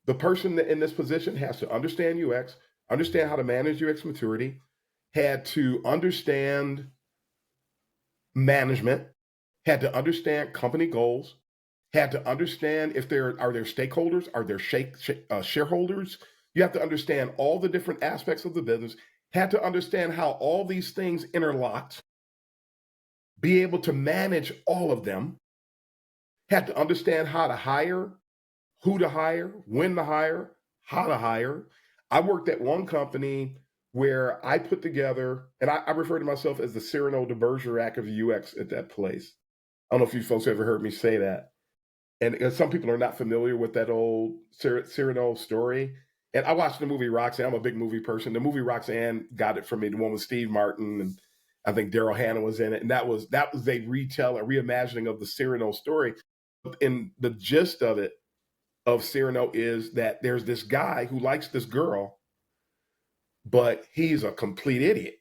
the person in this position has to understand UX, understand how to manage UX maturity, had to understand management, had to understand company goals, had to understand if there are there stakeholders, are there shareholders. You have to understand all the different aspects of the business, had to understand how all these things interlocked, be able to manage all of them, had to understand how to hire, who to hire, when to hire, how to hire. I worked at one company where I put together, and I refer to myself as the Cyrano de Bergerac of UX at that place. I don't know if you folks ever heard me say that. And some people are not familiar with that old Cyrano story. And I watched the movie Roxanne. I'm a big movie person. The movie Roxanne got it for me. The one with Steve Martin and I think Daryl Hannah was in it. And that was a reimagining of the Cyrano story. And the gist of it, of Cyrano, is that there's this guy who likes this girl, but he's a complete idiot.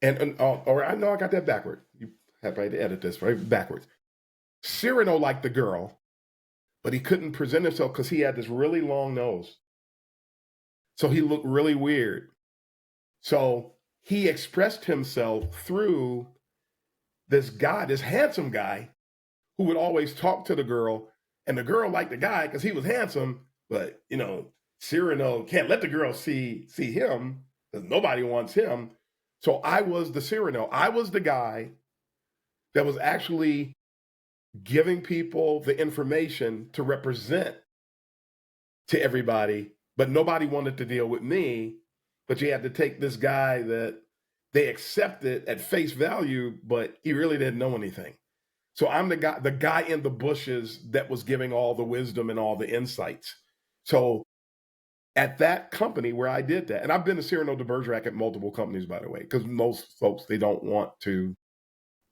Or I know I got that backward. You have to edit this right backwards. Cyrano liked the girl, but he couldn't present himself because he had this really long nose. So he looked really weird. So he expressed himself through this guy, this handsome guy, who would always talk to the girl, and the girl liked the guy because he was handsome, but Cyrano can't let the girl see him because nobody wants him. So I was the Cyrano. I was the guy that was actually giving people the information to represent to everybody, but nobody wanted to deal with me. But you had to take this guy that they accepted at face value, but he really didn't know anything. So I'm the guy in the bushes that was giving all the wisdom and all the insights. So at that company where I did that, and I've been a Cyrano de Bergerac at multiple companies, by the way, because most folks, they just don't want to,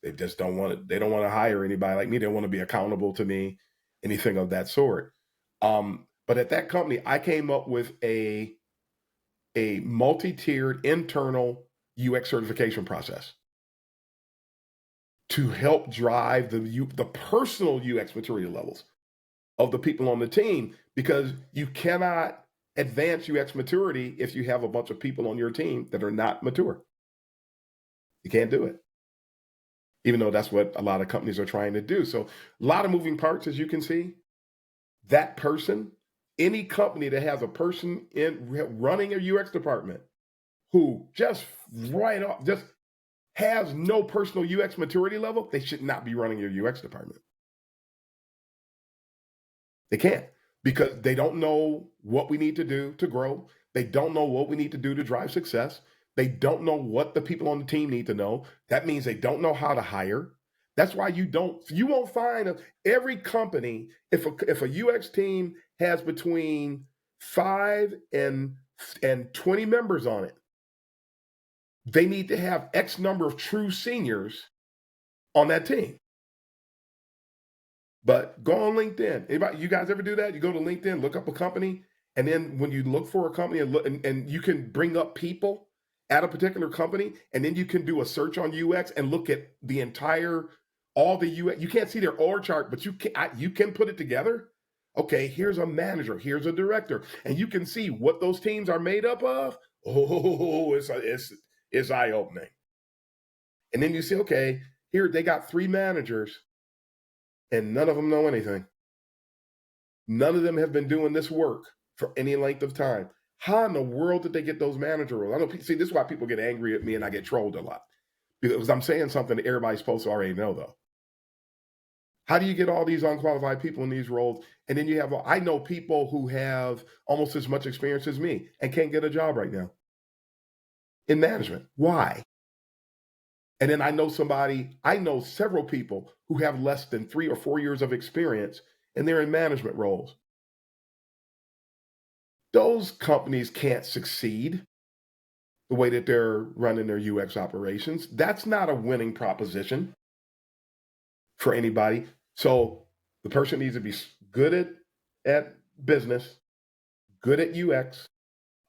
they don't want to hire anybody like me. They don't want to be accountable to me, anything of that sort. But at that company, I came up with a multi-tiered internal UX certification process to help drive the personal UX maturity levels of the people on the team, because you cannot advance UX maturity if you have a bunch of people on your team that are not mature. You can't do it, even though that's what a lot of companies are trying to do. So a lot of moving parts, as you can see. That person, any company that has a person running a UX department who just has no personal UX maturity level, they should not be running your UX department. They can't, because they don't know what we need to do to grow. They don't know what we need to do to drive success. They don't know what the people on the team need to know. That means they don't know how to hire. That's why you won't find every company, if a UX team has between 5 and 20 members on it, they need to have X number of true seniors on that team. But go on LinkedIn. Anybody, you guys ever do that? You go to LinkedIn, look up a company, and then when you look for a company and you can bring up people at a particular company, and then you can do a search on UX and look at all the UX. You can't see their org chart, but you can put it together. Okay, here's a manager, here's a director, and you can see what those teams are made up of. Oh, it's eye-opening. And then you see, okay, here they got 3 managers, and none of them know anything. None of them have been doing this work for any length of time. How in the world did they get those manager roles? I don't see. This is why people get angry at me and I get trolled a lot, because I'm saying something that everybody's supposed to already know, though. How do you get all these unqualified people in these roles? And then I know people who have almost as much experience as me and can't get a job right now in management. Why? And then I know several people who have less than 3 or 4 years of experience and they're in management roles. Those companies can't succeed the way that they're running their UX operations. That's not a winning proposition for anybody. So the person needs to be good at at business, good at UX,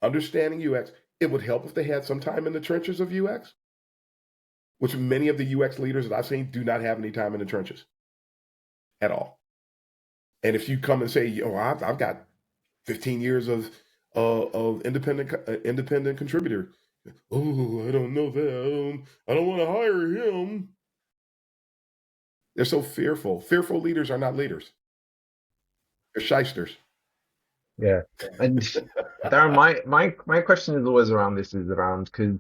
understanding UX. It would help if they had some time in the trenches of UX, which many of the UX leaders that I've seen do not have any time in the trenches at all. And if you come and say, "Oh, I've got 15 years of independent contributor," oh, I don't know that. I don't want to hire him. They're so fearful. Fearful leaders are not leaders. They're shysters. Yeah. And Darren, my question is always around this is around because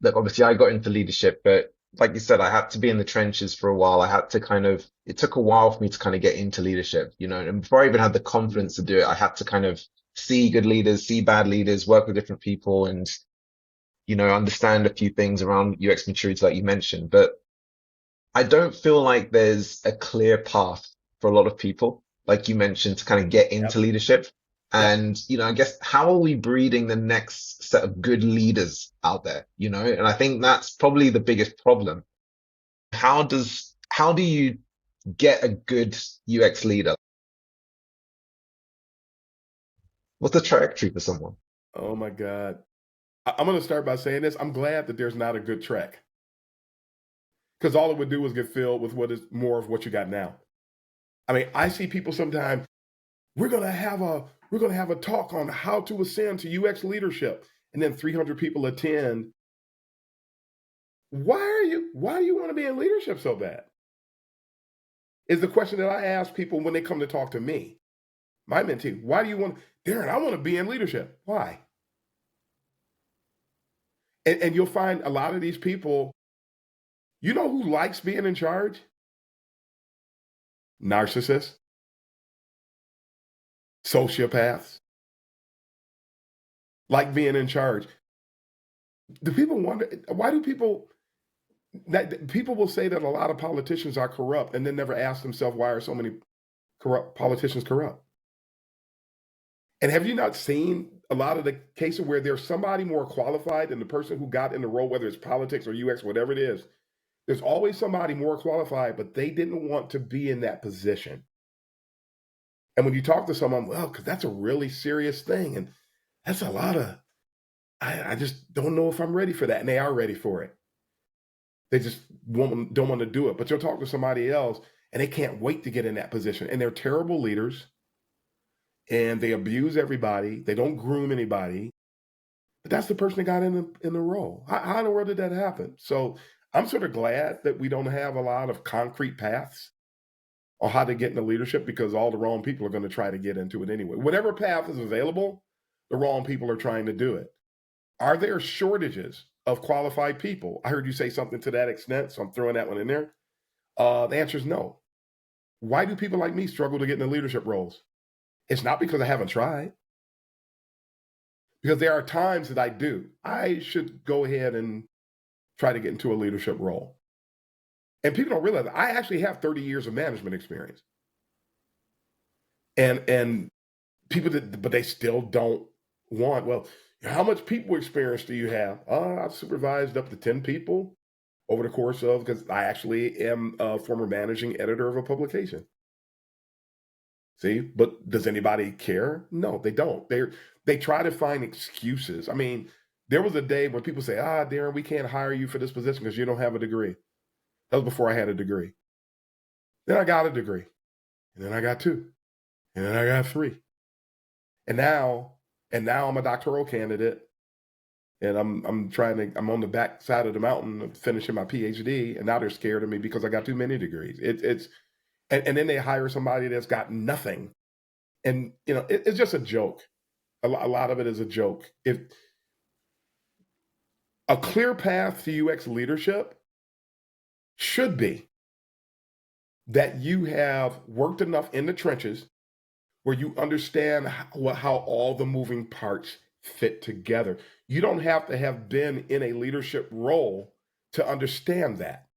look, obviously I got into leadership, but like you said, I had to be in the trenches for a while. I had to it took a while for me to kind of get into leadership, and before I even had the confidence to do it, I had to kind of see good leaders, see bad leaders, work with different people and, understand a few things around UX maturity, like you mentioned. But I don't feel like there's a clear path for a lot of people, like you mentioned, to kind of get into Yep. leadership. Yep. And, I guess how are we breeding the next set of good leaders out there, And I think that's probably the biggest problem. How do you get a good UX leader? What's the trajectory for someone? Oh my God. I'm going to start by saying this. I'm glad that there's not a good track, because all it would do is get filled with what is more of what you got now. I mean, I see people sometimes, we're going to have a talk on how to ascend to UX leadership, and then 300 people attend. Why do you want to be in leadership so bad? Is the question that I ask people when they come to talk to me, my mentee. Why do you want, Darren, I want to be in leadership. Why? And you'll find a lot of these people, who likes being in charge? Narcissists, sociopaths, like being in charge. Do people wonder, why do people, that people will say that a lot of politicians are corrupt and then never ask themselves, why are so many politicians corrupt? And have you not seen a lot of the cases where there's somebody more qualified than the person who got in the role, whether it's politics or UX, whatever it is? There's always somebody more qualified, but they didn't want to be in that position. And when you talk to someone, well, because that's a really serious thing, and that's a lot of, I just don't know if I'm ready for that. And they are ready for it. They just don't want to do it. But you'll talk to somebody else, and they can't wait to get in that position. And they're terrible leaders, and they abuse everybody. They don't groom anybody. But that's the person that got in the role. How in the world did that happen? So I'm sort of glad that we don't have a lot of concrete paths on how to get into leadership, because all the wrong people are going to try to get into it anyway. Whatever path is available, the wrong people are trying to do it. Are there shortages of qualified people? I heard you say something to that extent, so I'm throwing that one in there. The answer is no. Why do people like me struggle to get into leadership roles? It's not because I haven't tried. Because there are times that I do. I should go ahead and try to get into a leadership role. And people don't realize I actually have 30 years of management experience. And people but they still don't want, well, how much people experience do you have? I've supervised up to 10 people over the course of, because I actually am a former managing editor of a publication. See, but does anybody care? No, they don't. They try to find excuses. I mean, there was a day when people say, Darren, we can't hire you for this position because you don't have a degree. That was before I had a degree. Then I got a degree. And then I got 2. And then I got 3. And now I'm a doctoral candidate. And I'm on the back side of the mountain finishing my PhD. And now they're scared of me because I got too many degrees. And then they hire somebody that's got nothing. And, it's just a joke. A lot of it is a joke. If a clear path to UX leadership should be that you have worked enough in the trenches where you understand how all the moving parts fit together. You don't have to have been in a leadership role to understand that.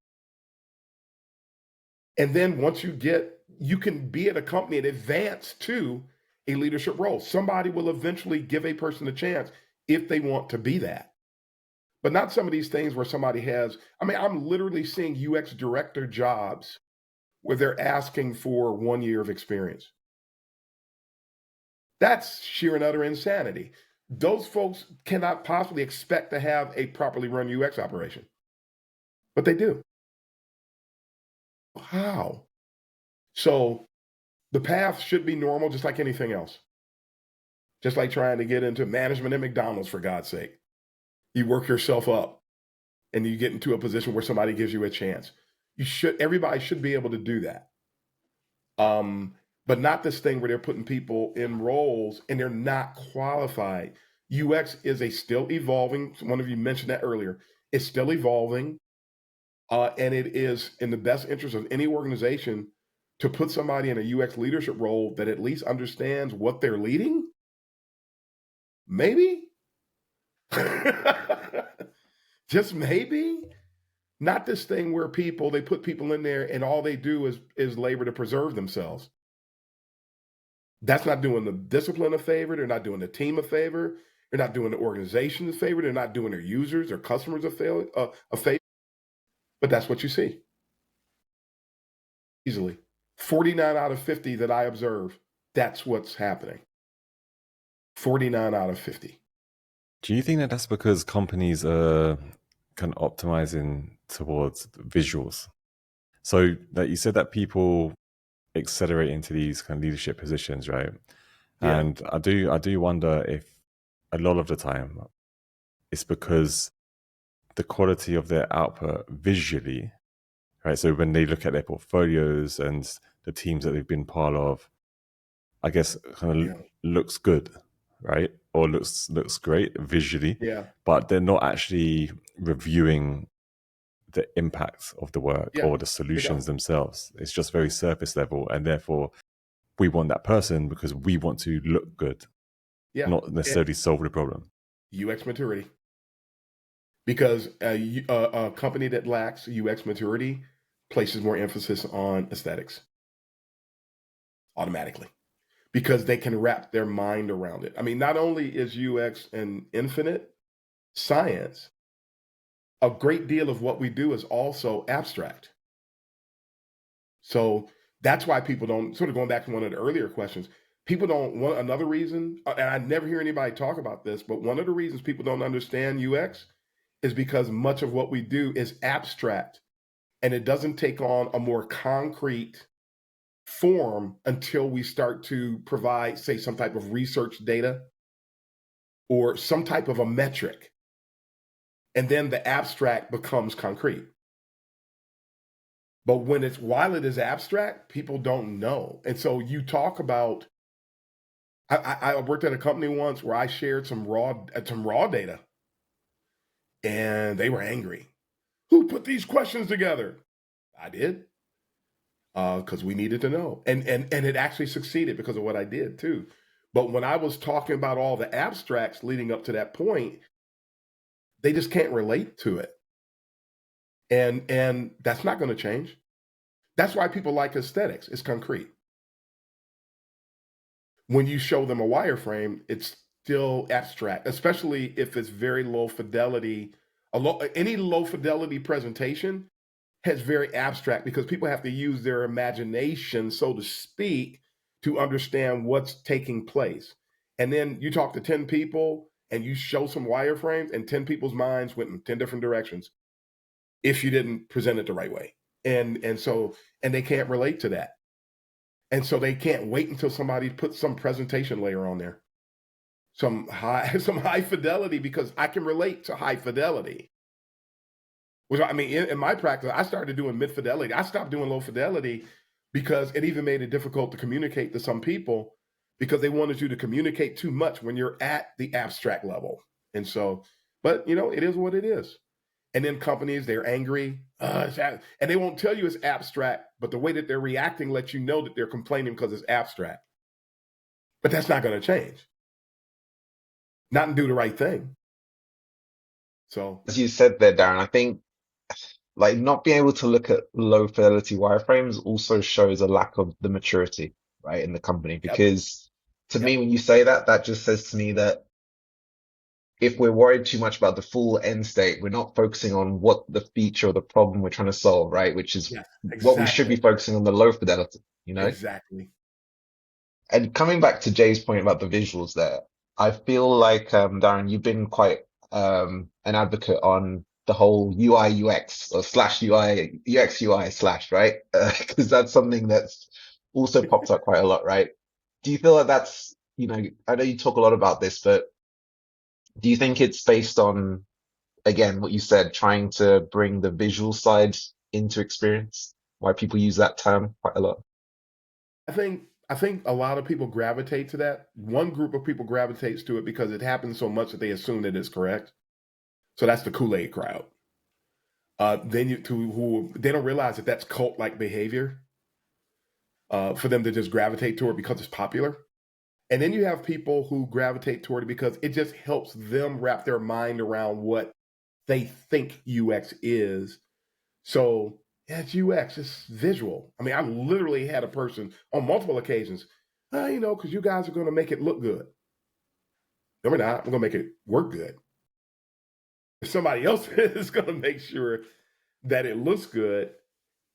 And then once you can be at a company and advance to a leadership role. Somebody will eventually give a person a chance if they want to be that. But not some of these things where somebody I'm literally seeing UX director jobs where they're asking for 1 year of experience. That's sheer and utter insanity. Those folks cannot possibly expect to have a properly run UX operation, but they do. How? So the path should be normal, just like anything else. Just like trying to get into management at McDonald's, for God's sake. You work yourself up and you get into a position where somebody gives you a chance. Everybody should be able to do that. But not this thing where they're putting people in roles and they're not qualified. UX is a still evolving, one of you mentioned that earlier, it's still evolving. And it is in the best interest of any organization to put somebody in a UX leadership role that at least understands what they're leading. Maybe. Just maybe. Not this thing where they put people in there and all they do is labor to preserve themselves. That's not doing the discipline a favor. They're not doing the team a favor. They're not doing the organization a favor. They're not doing their users or customers a favor. But that's what you see. Easily. 49 out of 50 that I observe, that's what's happening. 49 out of 50. Do you think that that's because companies are kind of optimizing towards visuals? So that you said that people accelerate into these kind of leadership positions, right? Yeah. And I do wonder if a lot of the time it's because the quality of their output visually, right? So when they look at their portfolios and the teams that they've been part of, I guess kind of looks good, right? Or looks great visually. Yeah. But they're not actually reviewing the impact of the work or the solutions themselves. It's just very surface level, and therefore we want that person because we want to look good, not necessarily solve the problem. UX maturity. Because a company that lacks UX maturity places more emphasis on aesthetics automatically, because they can wrap their mind around it. I mean, not only is UX an infinite science, a great deal of what we do is also abstract. So that's why people don't, sort of going back to one of the earlier questions, people don't want, another reason, and I never hear anybody talk about this, but one of the reasons people don't understand UX is because much of what we do is abstract and it doesn't take on a more concrete form until we start to provide, say, some type of research data or some type of a metric. And then the abstract becomes concrete. But while it is abstract, people don't know. And so you talk about, I worked at a company once where I shared some raw data, and they were angry. Who put these questions together? I did, because we needed to know. And it actually succeeded because of what I did too. But when I was talking about all the abstracts leading up to that point, they just can't relate to it. And that's not going to change. That's why people like aesthetics. It's concrete. When you show them a wireframe, it's still abstract, especially if it's very low fidelity. Any low fidelity presentation has very abstract, because people have to use their imagination, so to speak, to understand what's taking place. And then you talk to 10 people and you show some wireframes, and 10 people's minds went in 10 different directions if you didn't present it the right way. And they can't relate to that. And so they can't wait until somebody puts some presentation layer on there, some high fidelity, because I can relate to high fidelity. Which, I mean, in my practice, I started doing mid fidelity. I stopped doing low fidelity because it even made it difficult to communicate to some people, because they wanted you to communicate too much when you're at the abstract level. And so, but it is what it is. And then companies, they're angry, and they won't tell you it's abstract, but the way that they're reacting lets you know that they're complaining because it's abstract. But that's not going to change. Not and do the right thing. So, as you said there, Darren, I think like not being able to look at low fidelity wireframes also shows a lack of the maturity, right, in the company. Because to me, when you say that, that just says to me that if we're worried too much about the full end state, we're not focusing on what the feature or the problem we're trying to solve, right? Which is what we should be focusing on, the low fidelity, Exactly. And coming back to Jay's point about the visuals there, I feel like, Darren, you've been quite an advocate on the whole UI UX or slash UI UX UI slash, right? Because that's something that's also popped up quite a lot, right? Do you feel like that's, I know you talk a lot about this, but do you think it's based on, again, what you said, trying to bring the visual side into experience? Why people use that term quite a lot? I think a lot of people gravitate to that. One group of people gravitates to it because it happens so much that they assume that it's correct. So that's the Kool-Aid crowd. Then who they don't realize that that's cult-like behavior for them to just gravitate toward because it's popular. And then you have people who gravitate toward it because it just helps them wrap their mind around what they think UX is. So yeah, it's UX, it's visual. I mean, I literally had a person on multiple occasions, because you guys are going to make it look good. No, we're not. We're going to make it work good. Somebody else is going to make sure that it looks good.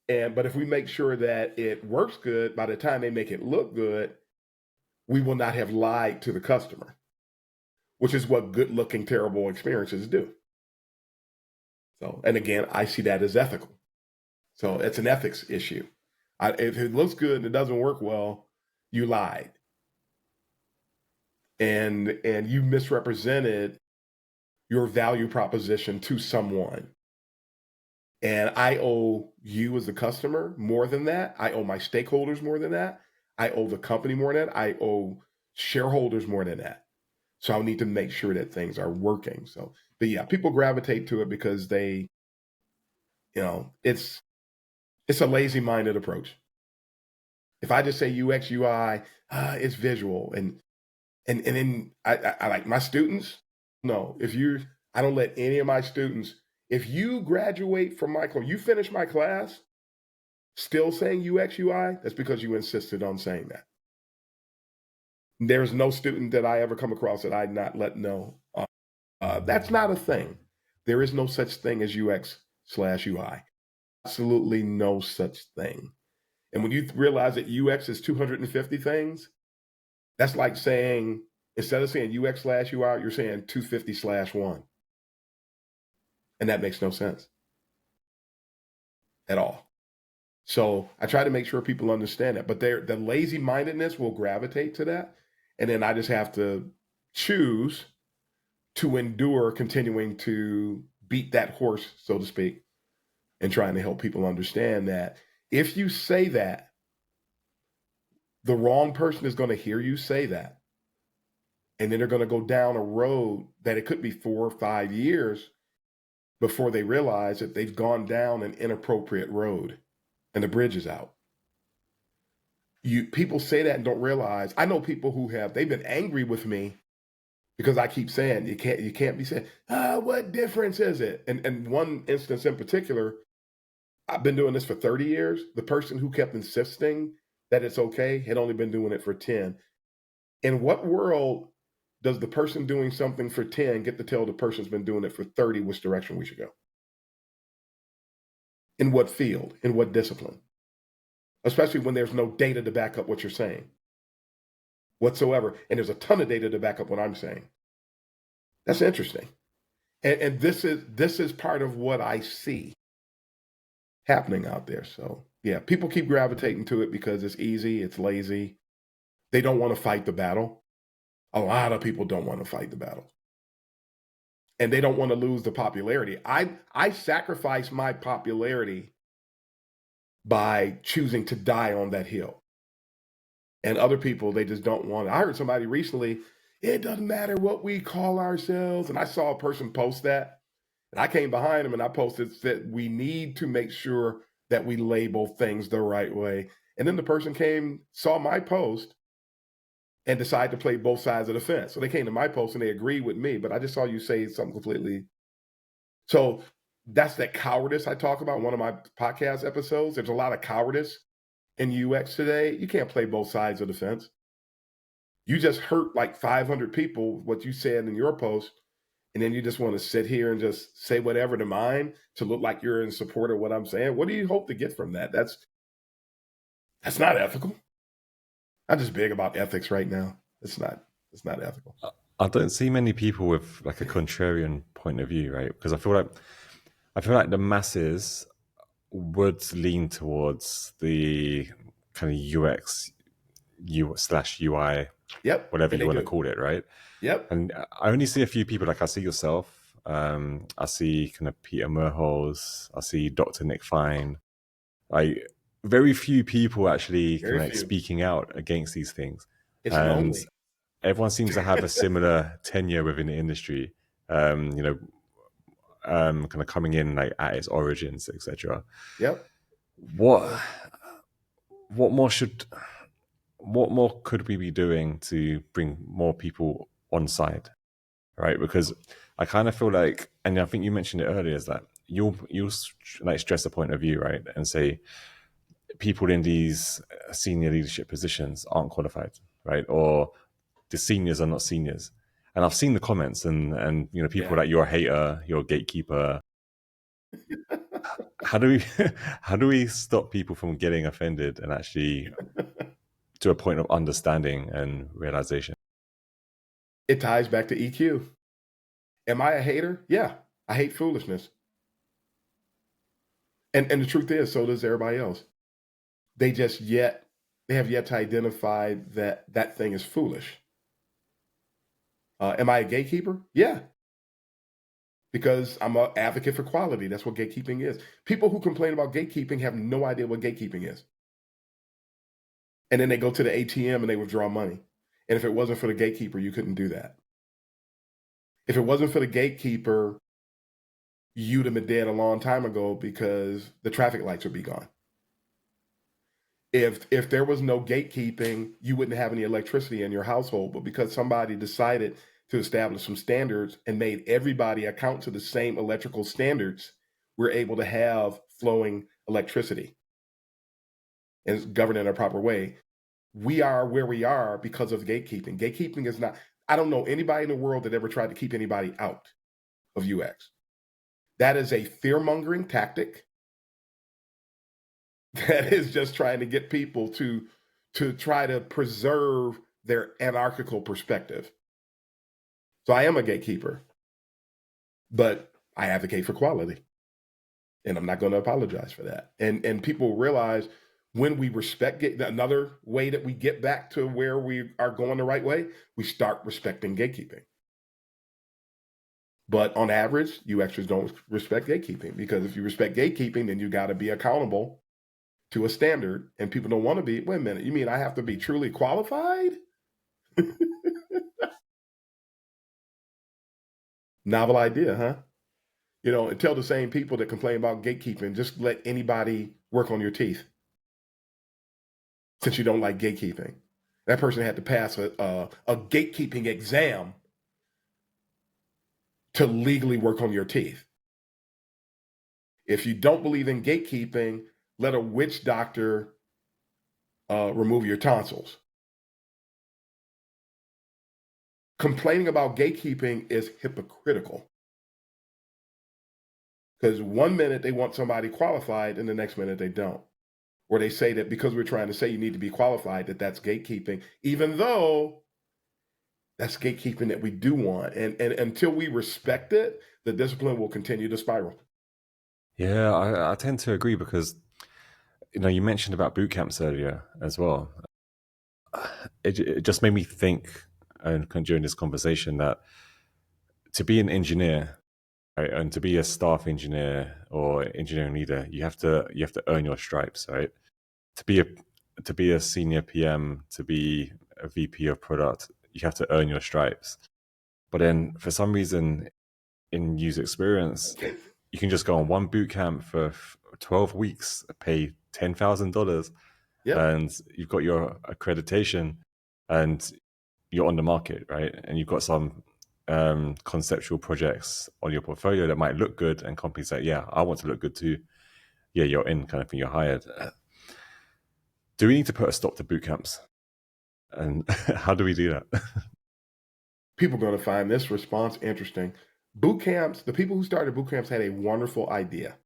But if we make sure that it works good, by the time they make it look good, we will not have lied to the customer, which is what good looking, terrible experiences do. So, and again, I see that as ethical. So it's an ethics issue. If it looks good and it doesn't work well, you lied. And you misrepresented your value proposition to someone. And I owe you as a customer more than that. I owe my stakeholders more than that. I owe the company more than that. I owe shareholders more than that. So I need to make sure that things are working. So, but yeah, people gravitate to it because they, it's a lazy-minded approach. If I just say UX UI, it's visual, and then I like my students. No, I don't let any of my students. If you graduate from my class, you finish my class, still saying UX UI, that's because you insisted on saying that. There's no student that I ever come across that I not let know. That's not a thing. There is no such thing as UX/UI. Absolutely no such thing. And when you realize that UX is 250 things, that's like saying, instead of saying UX/UI, you're saying 250/1. And that makes no sense at all. So I try to make sure people understand that. But the lazy mindedness will gravitate to that. And then I just have to choose to endure continuing to beat that horse, so to speak, and trying to help people understand that if you say that, the wrong person is going to hear you say that. And then they're going to go down a road that it could be 4 or 5 years before they realize that they've gone down an inappropriate road and the bridge is out. People say that and don't realize. I know people who they've been angry with me because I keep saying you can't be saying, what difference is it? And one instance in particular, I've been doing this for 30 years. The person who kept insisting that it's okay had only been doing it for 10. In what world does the person doing something for 10 get to tell the person's been doing it for 30 which direction we should go? In what field? In what discipline? Especially when there's no data to back up what you're saying whatsoever. And there's a ton of data to back up what I'm saying. That's interesting. And this is part of what I see happening out there. So yeah, people keep gravitating to it because it's easy, it's lazy. They don't want to fight the battle. A lot of people don't want to fight the battle. And they don't want to lose the popularity. I sacrifice my popularity by choosing to die on that hill. And other people, they just don't want it. I heard somebody recently, it doesn't matter what we call ourselves. And I saw a person post that. And I came behind him and I posted that we need to make sure that we label things the right way. And then the person saw my post, and decided to play both sides of the fence. So they came to my post and they agreed with me, but I just saw you say something completely. So that's that cowardice I talk about in one of my podcast episodes. There's a lot of cowardice in UX today. You can't play both sides of the fence. You just hurt like 500 people, what you said in your post, and then you just want to sit here and just say whatever to mine to look like you're in support of what I'm saying. What do you hope to get from that? That's not ethical. I'm just big about ethics right now. It's not ethical. I don't see many people with like a contrarian point of view, right? Because I feel like the masses would lean towards the kind of UX, U/UI, Yep, whatever and you they want to do. call it, right? Yep. And I only see a few people. Like I see yourself, I see kind of Peter Merholz, I see Dr. Nick Fine. Like very few people actually Very kind of like few. speaking out against these things, It's and lonely. everyone seems to have a similar tenure within the industry. You know, kind of coming in like at its origins, etc. Yep. What what more should what more could we be doing to bring more people on side, right? Because I kind of feel like, and I think you mentioned it earlier, is that you'll like stress a point of view, right, and say people in these senior leadership positions aren't qualified, right, or the seniors are not seniors. And I've seen the comments, and you know, people Yeah. like, you're a hater, you're a gatekeeper. How do we how do we stop people from getting offended and actually to a point of understanding and realization? It ties back to EQ. Am I a hater? Yeah. I hate foolishness. And the truth is, so does everybody else. They just yet they have yet to identify that that thing is foolish. Am I a gatekeeper? Yeah, because I'm an advocate for quality. That's what gatekeeping is. People who complain about gatekeeping have no idea what gatekeeping is. And then they go to the ATM and they withdraw money. And if it wasn't for the gatekeeper, you couldn't do that. If it wasn't for the gatekeeper, you'd have been dead a long time ago because the traffic lights would be gone. If there was no gatekeeping, you wouldn't have any electricity in your household. But because somebody decided to establish some standards and made everybody account to the same electrical standards, we're able to have flowing electricity and it's governed in a proper way. We are where we are because of gatekeeping. Gatekeeping is not, I don't know anybody in the world that ever tried to keep anybody out of UX. That is a fear mongering tactic that is just trying to get people to try to preserve their anarchical perspective. So I am a gatekeeper, but I advocate for quality, and I'm not going to apologize for that. And people realize when we respect another way that we get back to where we are going the right way, we start respecting gatekeeping. But on average, UXers don't respect gatekeeping, because if you respect gatekeeping, then you got to be accountable to a standard, and people don't want to be. Wait a minute, you mean I have to be truly qualified? Novel idea, huh? You know, and tell the same people that complain about gatekeeping, just let anybody work on your teeth since you don't like gatekeeping. That person had to pass a gatekeeping exam to legally work on your teeth. If you don't believe in gatekeeping, let a witch doctor remove your tonsils. Complaining about gatekeeping is hypocritical, because one minute they want somebody qualified and the next minute they don't. Or they say that because we're trying to say you need to be qualified, that's gatekeeping, even though that's gatekeeping that we do want. And until we respect it, the discipline will continue to spiral. Yeah, I tend to agree because, you know, you mentioned about boot camps earlier as well. It just made me think, and during this conversation, that to be an engineer, right, and to be a staff engineer or engineering leader, you have to earn your stripes, right? To be a to be a senior PM, to be a VP of product, you have to earn your stripes. But then, for some reason, in user experience, you can just go on one boot camp for 12 weeks, pay $10,000, Yep. and you've got your accreditation, and you're on the market, right? And you've got some conceptual projects on your portfolio that might look good, and companies say, yeah, I want to look good too. Yeah, you're in, kind of thing, you're hired. Do we need to put a stop to boot camps? And how do we do that? People are going to find this response interesting. Boot camps, the people who started boot camps had a wonderful idea.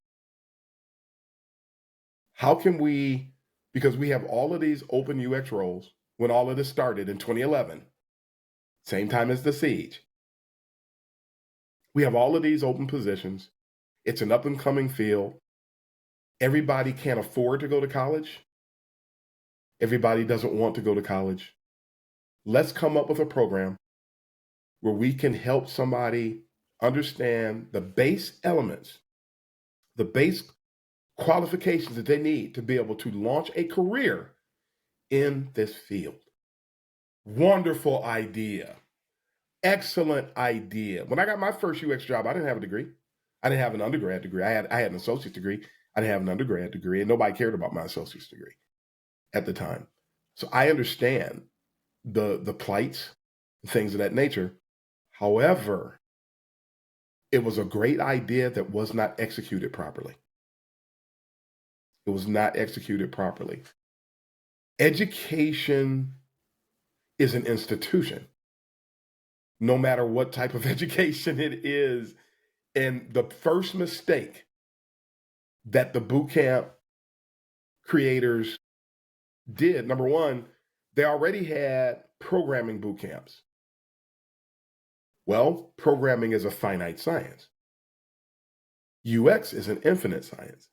How can we, because we have all of these open UX roles, when all of this started in 2011, same time as the siege. We have all of these open positions. It's an up and coming field. Everybody can't afford to go to college. Everybody doesn't want to go to college. Let's come up with a program where we can help somebody understand the base elements, the base qualifications that they need to be able to launch a career in this field. Wonderful idea. Excellent idea. When I got my first UX job, I didn't have a degree. I didn't have an undergrad degree. I had an associate's degree. I didn't have an undergrad degree, and nobody cared about my associate's degree at the time. So I understand the plights, things of that nature. However, it was a great idea that was not executed properly. It was not executed properly. Education is an institution, no matter what type of education it is. And the first mistake that the boot camp creators did, number one, they already had programming boot camps. Well, programming is a finite science. UX is an infinite science.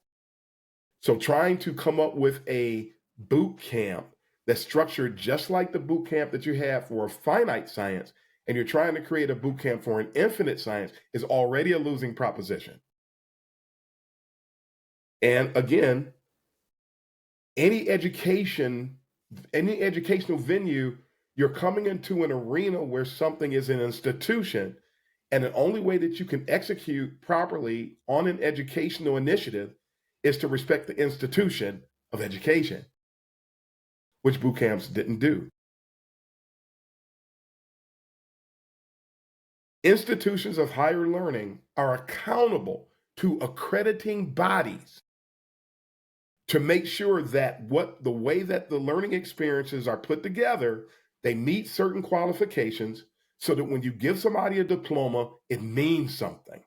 So trying to come up with a boot camp that's structured just like the boot camp that you have for a finite science, and you're trying to create a boot camp for an infinite science, is already a losing proposition. And again, any educational venue, you're coming into an arena where something is an institution, and the only way that you can execute properly on an educational initiative is to respect the institution of education, which boot camps didn't do. Institutions of higher learning are accountable to accrediting bodies to make sure that the way that the learning experiences are put together, they meet certain qualifications so that when you give somebody a diploma, it means something.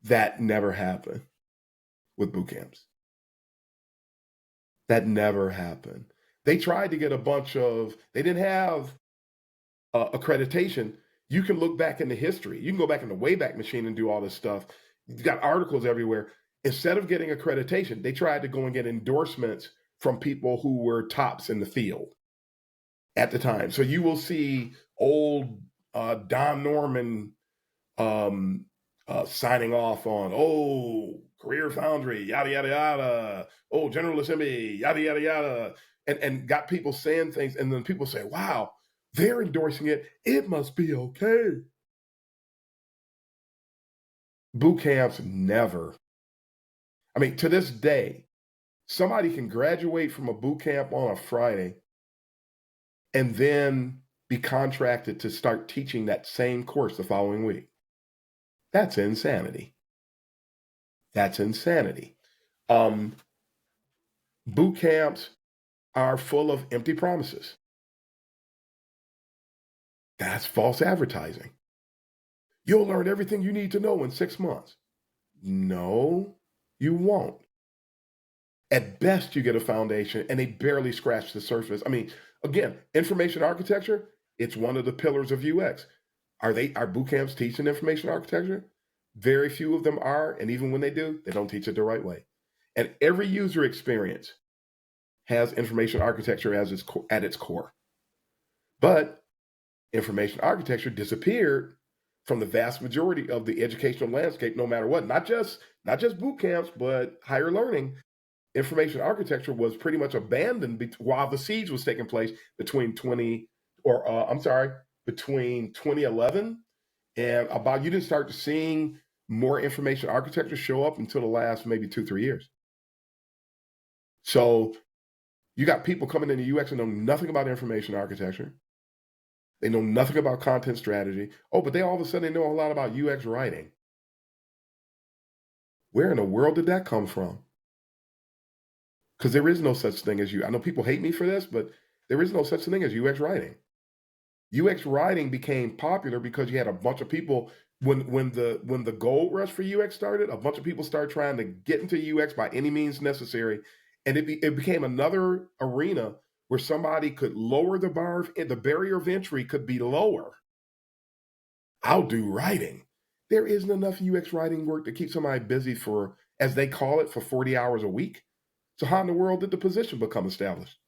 That never happened with boot camps. That never happened. They tried to get they didn't have accreditation. You can look back into history. You can go back in the Wayback Machine and do all this stuff. You've got articles everywhere. Instead of getting accreditation, they tried to go and get endorsements from people who were tops in the field at the time. So you will see old Don Norman signing off on, Career Foundry, yada, yada, yada. General Assembly, yada, yada, yada. And got people saying things. And then people say, wow, they're endorsing it. It must be okay. Boot camps never. I mean, to this day, somebody can graduate from a boot camp on a Friday and then be contracted to start teaching that same course the following week. That's insanity. That's insanity. Boot camps are full of empty promises. That's false advertising. You'll learn everything you need to know in 6 months. No, you won't. At best, you get a foundation, and they barely scratch the surface. I mean, again, information architecture, it's one of the pillars of UX. Are boot camps teaching information architecture? Very few of them are, and even when they do, they don't teach it the right way. And every user experience has information architecture at its core. But information architecture disappeared from the vast majority of the educational landscape, no matter what. Not just boot camps, but higher learning. Information architecture was pretty much abandoned while the siege was taking place between 2011 and about, you didn't start seeing more information architecture show up until the last maybe 2-3 years. So you got people coming into UX and know nothing about information architecture. They know nothing about content strategy. But they all of a sudden know a lot about UX writing. Where in the world did that come from? Because there is no such thing as I know people hate me for this, but there is no such thing as UX writing. UX writing became popular because you had a bunch of people, when the gold rush for UX started, a bunch of people started trying to get into UX by any means necessary. And it became another arena where somebody could lower the barrier of entry could be lower. I'll do writing. There isn't enough UX writing work to keep somebody busy for, as they call it, for 40 hours a week. So how in the world did the position become established?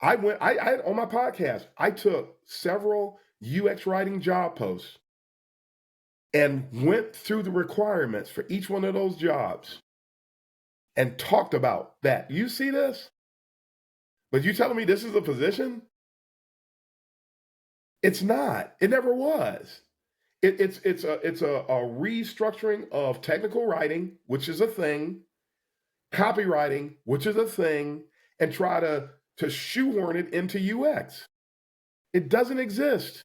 I on my podcast, I took several UX writing job posts and went through the requirements for each one of those jobs and talked about that. You see this? But you telling me this is a position? It's not. It never was. It's a restructuring of technical writing, which is a thing, copywriting, which is a thing, and try to shoehorn it into UX. It doesn't exist.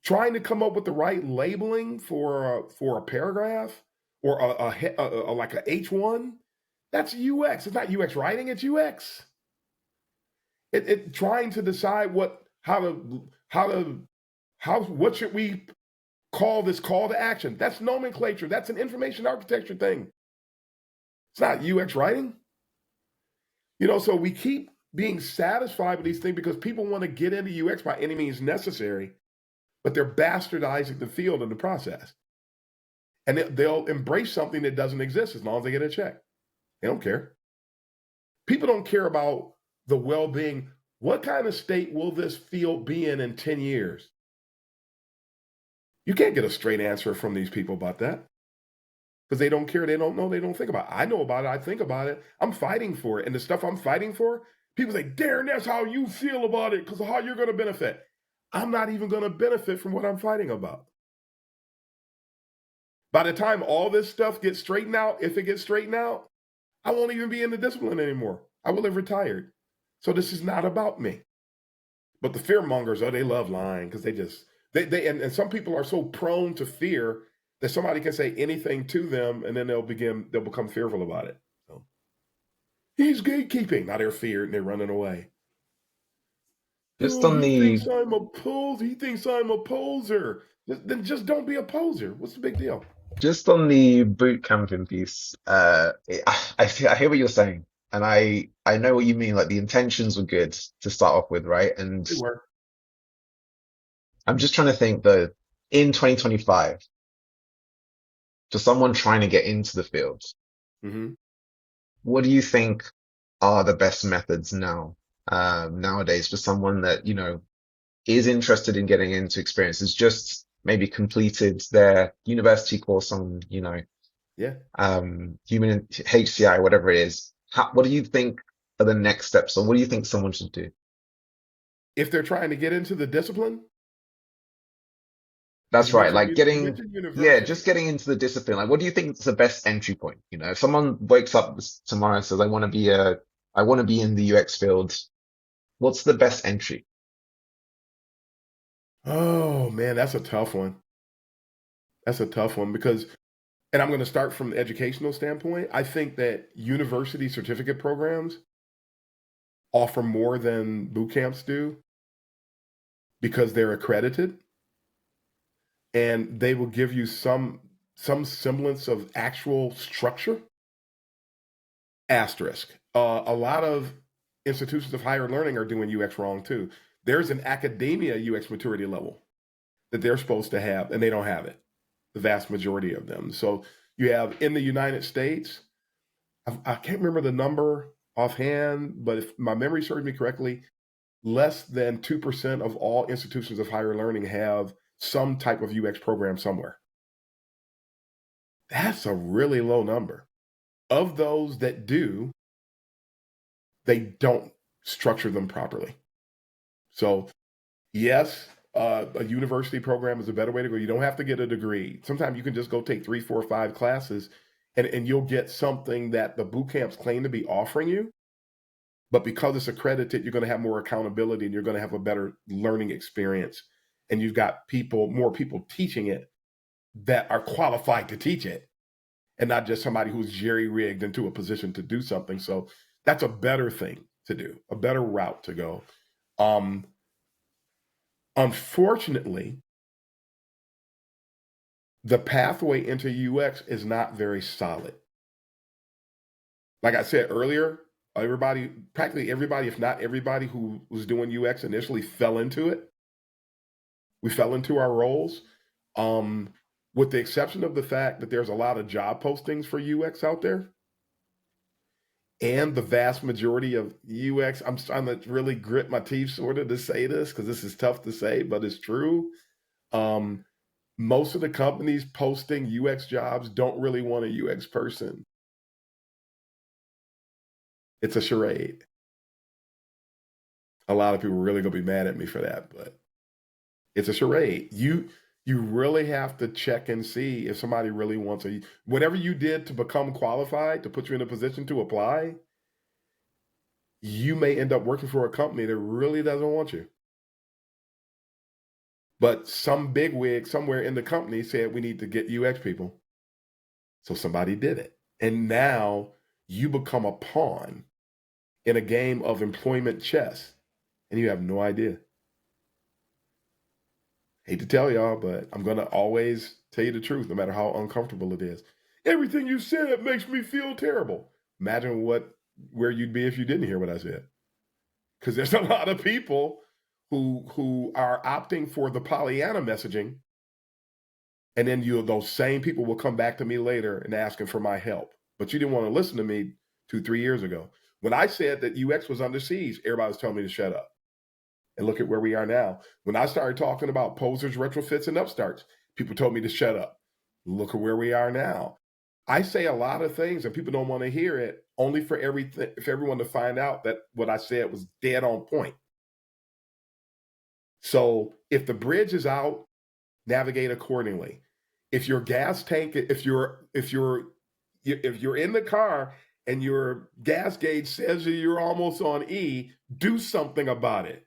Trying to come up with the right labeling for a paragraph or like a H1, that's UX. It's not UX writing, it's UX. It trying to decide what should we call this call to action? That's nomenclature. That's an information architecture thing. It's not UX writing. So we keep being satisfied with these things because people want to get into UX by any means necessary, but they're bastardizing the field in the process. And they'll embrace something that doesn't exist as long as they get a check. They don't care. People don't care about the well-being. What kind of state will this field be in 10 years? You can't get a straight answer from these people about that because they don't care. They don't know. They don't think about it. I know about it. I think about it. I'm fighting for it. And the stuff I'm fighting for, people say, Darren, that's how you feel about it because of how you're going to benefit. I'm not even going to benefit from what I'm fighting about. By the time all this stuff gets straightened out, if it gets straightened out, I won't even be in the discipline anymore. I will have retired. So this is not about me. But the fear mongers, they love lying because and some people are so prone to fear that somebody can say anything to them and then they'll become fearful about it. So, he's gatekeeping. Now they're feared and they're running away. Just Oh, on he the thinks I'm a poser. He thinks I'm a poser. Then just don't be a poser. What's the big deal? just on the boot camping piece, I hear what you're saying, and I know what you mean. Like the intentions were good to start off with, right? And They were. I'm just trying to think that in 2025, for someone trying to get into the field, Mm-hmm. what do you think are the best methods nowadays for someone that, is interested in getting into experience, has just maybe completed their university course on, Yeah. human HCI, whatever it is. What do you think are the next steps, or what do you think someone should do? If they're trying to get into the discipline, because That's right. Like you getting, mentioned yeah, university. just getting into the discipline. Like, what do you think is the best entry point? If someone wakes up tomorrow and says, I want to be in the UX field, what's the best entry? Oh man, that's a tough one. That's a tough one because, and I'm going to start from the educational standpoint. I think that university certificate programs offer more than boot camps do because they're accredited and they will give you some semblance of actual structure. Asterisk. A lot of institutions of higher learning are doing UX wrong too. There's an academia UX maturity level that they're supposed to have, and they don't have it, the vast majority of them. So you have in the United States, I can't remember the number offhand, but if my memory serves me correctly, less than 2% of all institutions of higher learning have some type of UX program somewhere. That's a really low number. Of those that do, they don't structure them properly. So, yes, a university program is a better way to go. You don't have to get a degree. Sometimes you can just go take 3, 4, 5 classes and you'll get something that the boot camps claim to be offering you. But because it's accredited, you're going to have more accountability and you're going to have a better learning experience. And you've got more people teaching it that are qualified to teach it and not just somebody who's jerry-rigged into a position to do something. So that's a better thing to do, a better route to go. Unfortunately, the pathway into UX is not very solid. Like I said earlier, Practically everybody, if not everybody who was doing UX initially fell into it. We fell into our roles, with the exception of the fact that there's a lot of job postings for UX out there. And the vast majority of UX, I'm trying to really grit my teeth sort of to say this because this is tough to say, but it's true. Most of the companies posting UX jobs don't really want a UX person. It's a charade. A lot of people are really gonna be mad at me for that, but it's a charade. You really have to check and see if somebody really wants whatever you did to become qualified, to put you in a position to apply, you may end up working for a company that really doesn't want you. But some bigwig somewhere in the company said we need to get UX people. So somebody did it. And now you become a pawn in a game of employment chess, and you have no idea. Hate to tell y'all, but I'm going to always tell you the truth, no matter how uncomfortable it is. Everything you said makes me feel terrible. Imagine where you'd be if you didn't hear what I said. Because there's a lot of people who are opting for the Pollyanna messaging, and then those same people will come back to me later and asking for my help. But you didn't want to listen to me 2-3 years ago. When I said that UX was under siege, everybody was telling me to shut up. And look at where we are now. When I started talking about posers, retrofits, and upstarts, people told me to shut up. Look at where we are now. I say a lot of things and people don't want to hear it, only for everyone to find out that what I said was dead on point. So if the bridge is out, navigate accordingly. If your gas tank, if you're in the car and your gas gauge says you're almost on E, do something about it.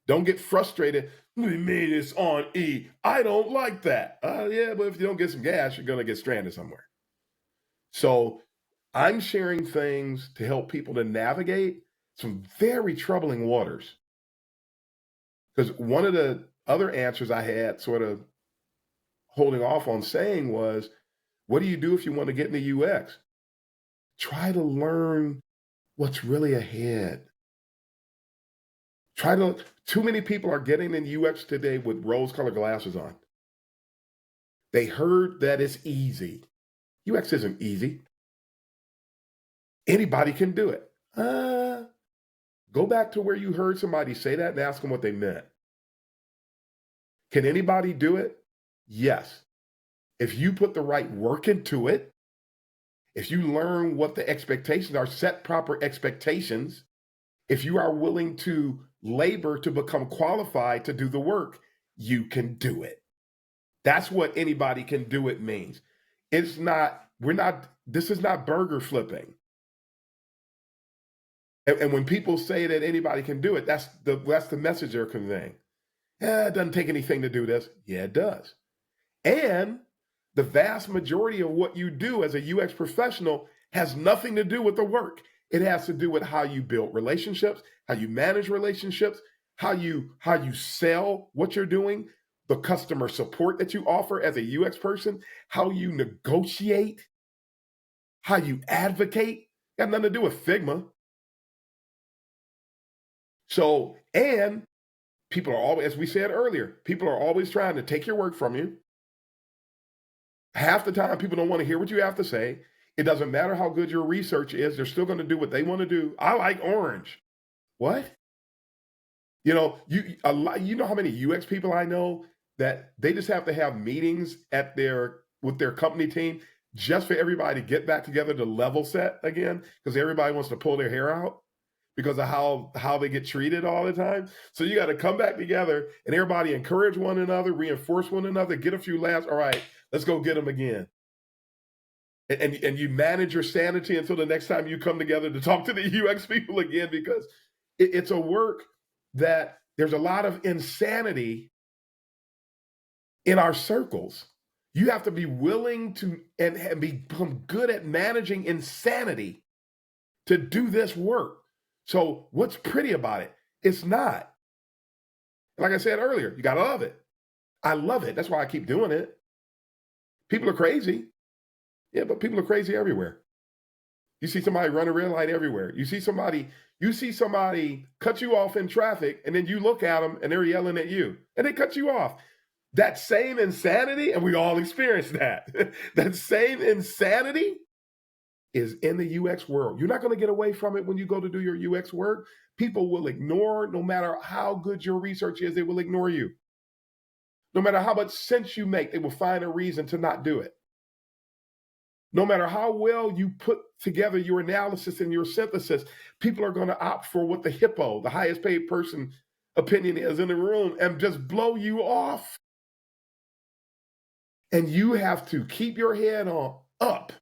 Don't get frustrated. What do you mean it's on E? I don't like that. Yeah, but if you don't get some gas, you're going to get stranded somewhere. So I'm sharing things to help people to navigate some very troubling waters. Because one of the other answers I had sort of holding off on saying was, what do you do if you want to get into UX? Try to learn what's really ahead. Too many people are getting in UX today with rose-colored glasses on. They heard that it's easy. UX isn't easy. Anybody can do it. Go back to where you heard somebody say that and ask them what they meant. Can anybody do it? Yes. If you put the right work into it, if you learn what the expectations are, set proper expectations, if you are willing to labor to become qualified to do the work, you can do it. That's what anybody can do it means. This is not burger flipping. And when people say that anybody can do it, that's the message they're conveying. It doesn't take anything to do this. Yeah, it does. And the vast majority of what you do as a UX professional has nothing to do with the work. It has to do with how you build relationships, how you manage relationships, how you sell what you're doing, the customer support that you offer as a UX person, how you negotiate, how you advocate. Got nothing to do with Figma. So, and people are always, as we said earlier, people are always trying to take your work from you. Half the time, people don't want to hear what you have to say. It doesn't matter how good your research is. They're still going to do what they want to do. I like orange. What? You know how many UX people I know that they just have to have meetings with their company team just for everybody to get back together to level set again, because everybody wants to pull their hair out because of how they get treated all the time. So you got to come back together and everybody encourage one another, reinforce one another, get a few laughs. All right, let's go get them again. And you manage your sanity until the next time you come together to talk to the UX people again, because it's a work that there's a lot of insanity in our circles. You have to be willing to and become good at managing insanity to do this work. So what's pretty about it? It's not. Like I said earlier, you got to love it. I love it. That's why I keep doing it. People are crazy. Yeah, but people are crazy everywhere. You see somebody run a red light everywhere. You see somebody cut you off in traffic, and then you look at them and they're yelling at you, and they cut you off. That same insanity, and we all experience that. That same insanity is in the UX world. You're not going to get away from it when you go to do your UX work. People will ignore, no matter how good your research is, they will ignore you. No matter how much sense you make, they will find a reason to not do it. No matter how well you put together your analysis and your synthesis, people are going to opt for what the hippo, the highest paid person opinion is in the room, and just blow you off. And you have to keep your head on up.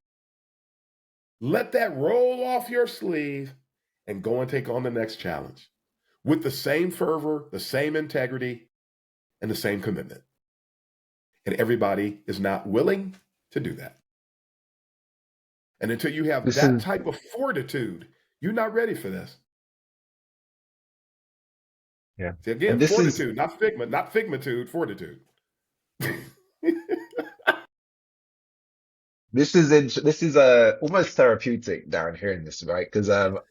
Let that roll off your sleeve and go and take on the next challenge with the same fervor, the same integrity, and the same commitment. And everybody is not willing to do that. And until you have that type of fortitude, you're not ready for this. Yeah. See, again, fortitude, not figmatude, fortitude. This is almost therapeutic, Darren, hearing this, right? Because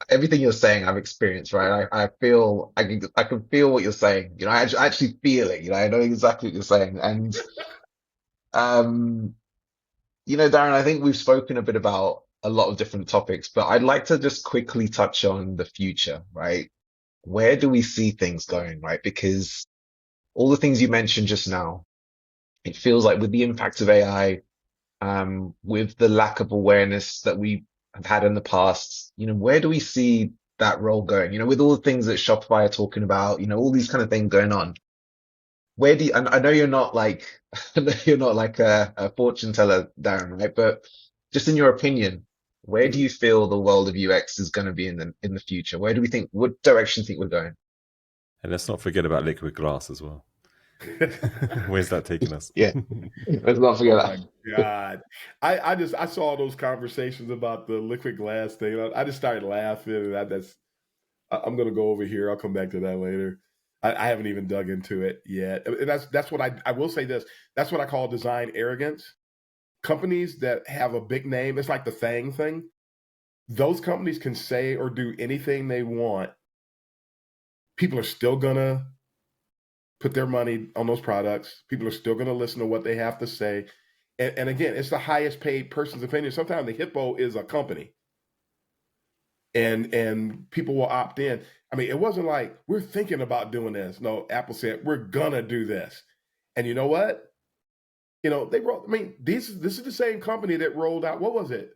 everything you're saying, I've experienced, right? I feel I can feel what you're saying. You know, I actually feel it. You know, I know exactly what you're saying. And you know, Darren, I think we've spoken a bit about a lot of different topics, but I'd like to just quickly touch on the future, right? Where do we see things going, right? Because all the things you mentioned just now, it feels like with the impact of AI, with the lack of awareness that we have had in the past, you know, where do we see that role going? You know, with all the things that Shopify are talking about, you know, all these kind of things going on. Where do you, and I know you're not like, I know you're not like a fortune teller, Darren, right? But just in your opinion, where do you feel the world of UX is going to be in the future? Where do we think, what direction do you think we're going? And let's not forget about liquid glass as well. Where's that taking us? Yeah, let's not forget that. Oh my God. I saw those conversations about the liquid glass thing. I just started laughing, and I'm going to go over here. I'll come back to that later. I haven't even dug into it yet. And that's what I will say this. That's what I call design arrogance. Companies that have a big name, it's like the FANG thing. Those companies can say or do anything they want. People are still going to put their money on those products. People are still going to listen to what they have to say. And again, it's the highest paid person's opinion. Sometimes the hippo is a company. And people will opt in. I mean, it wasn't like, we're thinking about doing this. No, Apple said, we're going to do this. And you know what? You know, this is the same company that rolled out, what was it?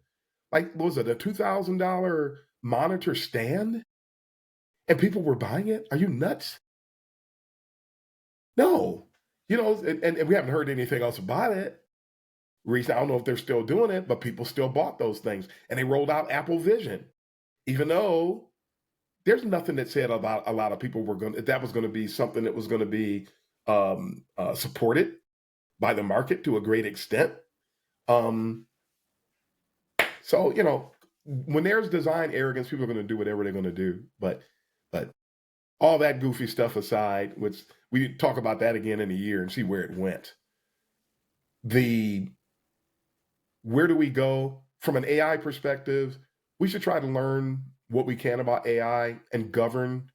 Like, what was it, a $2,000 monitor stand? And people were buying it? Are you nuts? No. You know, and we haven't heard anything else about it. Recently, I don't know if they're still doing it, but people still bought those things. And they rolled out Apple Vision, even though there's nothing that said about a lot of people that was going to be something that was going to be supported by the market to a great extent. So, you know, when there's design arrogance, people are going to do whatever they're going to do. But all that goofy stuff aside, which we talk about that again in a year and see where it went. Where do we go from an AI perspective? We should try to learn what we can about AI and govern.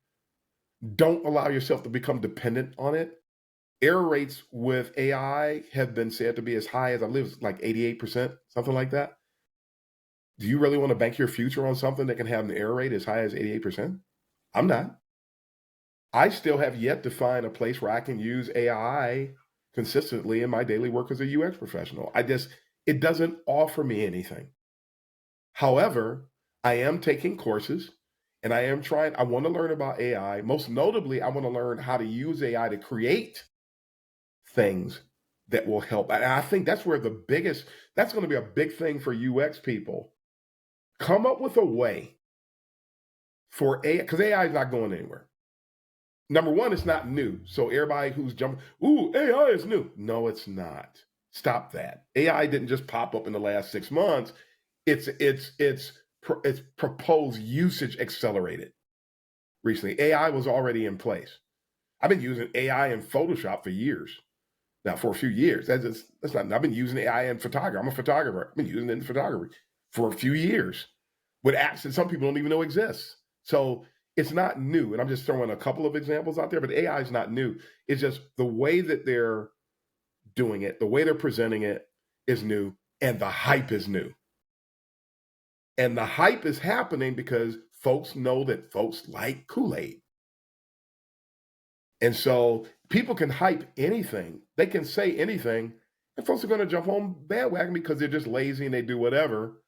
Don't allow yourself to become dependent on it. Error rates with AI have been said to be as high as, I believe, like 88%, something like that. Do you really want to bank your future on something that can have an error rate as high as 88%? I'm not. I still have yet to find a place where I can use AI consistently in my daily work as a UX professional. It doesn't offer me anything. However, I am taking courses and I want to learn about AI. Most notably, I want to learn how to use AI to create things that will help. And I think that's where that's going to be a big thing for UX people. Come up with a way for AI, because AI is not going anywhere. Number one, it's not new. So everybody who's jumping, ooh, AI is new. No, it's not. Stop that. AI didn't just pop up in the last 6 months. It's proposed usage accelerated recently. AI was already in place. I've been using AI in Photoshop for years. Now, for a few years. I've been using AI in photography. I'm a photographer. I've been using it in photography for a few years. with apps that some people don't even know exists. So it's not new. And I'm just throwing a couple of examples out there, but AI is not new. It's just the way that they're doing it, the way they're presenting it is new, and the hype is new. And the hype is happening because folks know that folks like Kool-Aid. And so people can hype anything. They can say anything, and folks are going to jump on bandwagon because they're just lazy and they do whatever.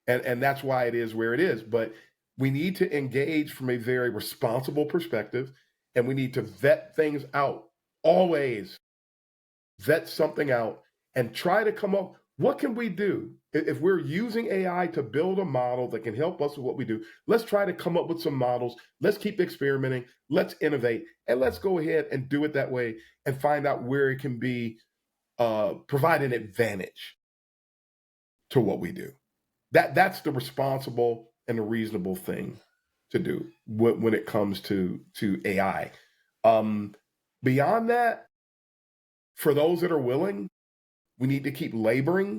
And that's why it is where it is. But we need to engage from a very responsible perspective, and we need to vet things out. Always vet something out and try to come up. What can we do? If we're using AI to build a model that can help us with what we do, let's try to come up with some models. Let's keep experimenting. Let's innovate. And let's go ahead and do it that way and find out where it can be provide an advantage to what we do. That's the responsible and the reasonable thing to do when it comes to AI. Beyond that, for those that are willing, we need to keep laboring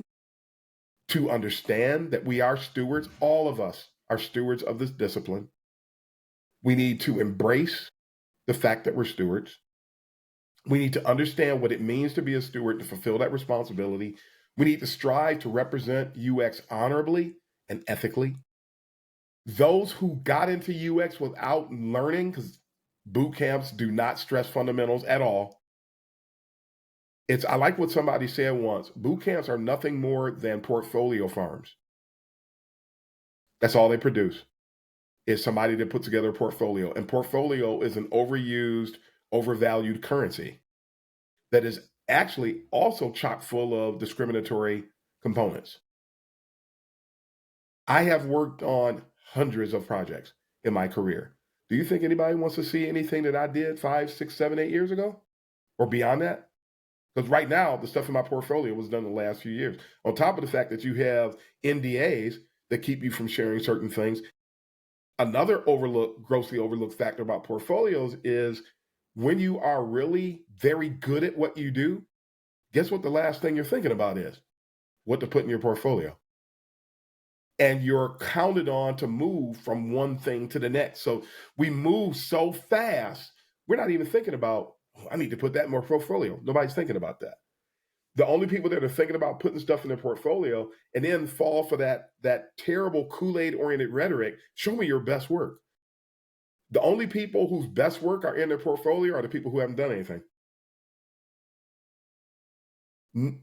to understand that we are stewards. All of us are stewards of this discipline. We need to embrace the fact that we're stewards. We need to understand what it means to be a steward, to fulfill that responsibility. We need to strive to represent UX honorably and ethically. Those who got into UX without learning, because boot camps do not stress fundamentals at all. I like what somebody said once, boot camps are nothing more than portfolio farms. That's all they produce, is somebody that put together a portfolio. And portfolio is an overused, overvalued currency that is actually also chock full of discriminatory components. I have worked on hundreds of projects in my career. Do you think anybody wants to see anything that I did 5, 6, 7, 8 years ago or beyond that? Because right now, the stuff in my portfolio was done in the last few years. On top of the fact that you have NDAs that keep you from sharing certain things. Another grossly overlooked factor about portfolios is when you are really very good at what you do, guess what the last thing you're thinking about is? What to put in your portfolio. And you're counted on to move from one thing to the next. So we move so fast, we're not even thinking about, oh, I need to put that in my portfolio. Nobody's thinking about that. The only people that are thinking about putting stuff in their portfolio and then fall for that terrible Kool-Aid oriented rhetoric, show me your best work. The only people whose best work are in their portfolio are the people who haven't done anything.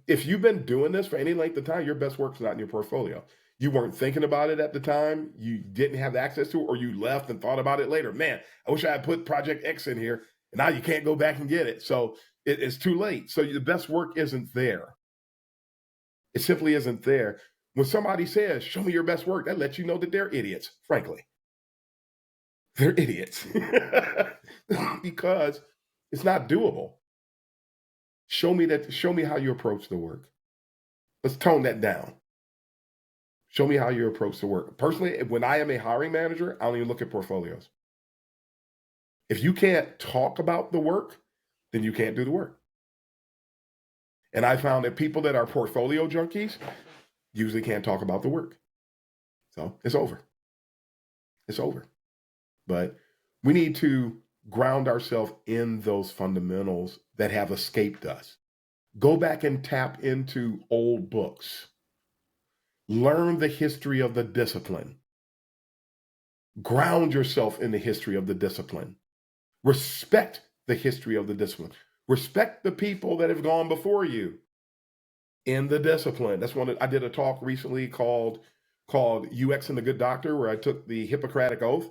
If you've been doing this for any length of time, your best work's not in your portfolio. You weren't thinking about it at the time, you didn't have access to it, or you left and thought about it later. Man, I wish I had put Project X in here, and now you can't go back and get it. So it's too late. So the best work isn't there. It simply isn't there. When somebody says, show me your best work, that lets you know that they're idiots, frankly. They're idiots because it's not doable. Show me how you approach the work. Let's tone that down. Show me how you approach the work. Personally, when I am a hiring manager, I don't even look at portfolios. If you can't talk about the work, then you can't do the work. And I found that people that are portfolio junkies usually can't talk about the work. So it's over. It's over. But we need to ground ourselves in those fundamentals that have escaped us. Go back and tap into old books. Learn the history of the discipline. Ground yourself in the history of the discipline. Respect the history of the discipline. Respect the people that have gone before you in the discipline. That's one I did a talk recently called UX and the Good Doctor, where I took the Hippocratic Oath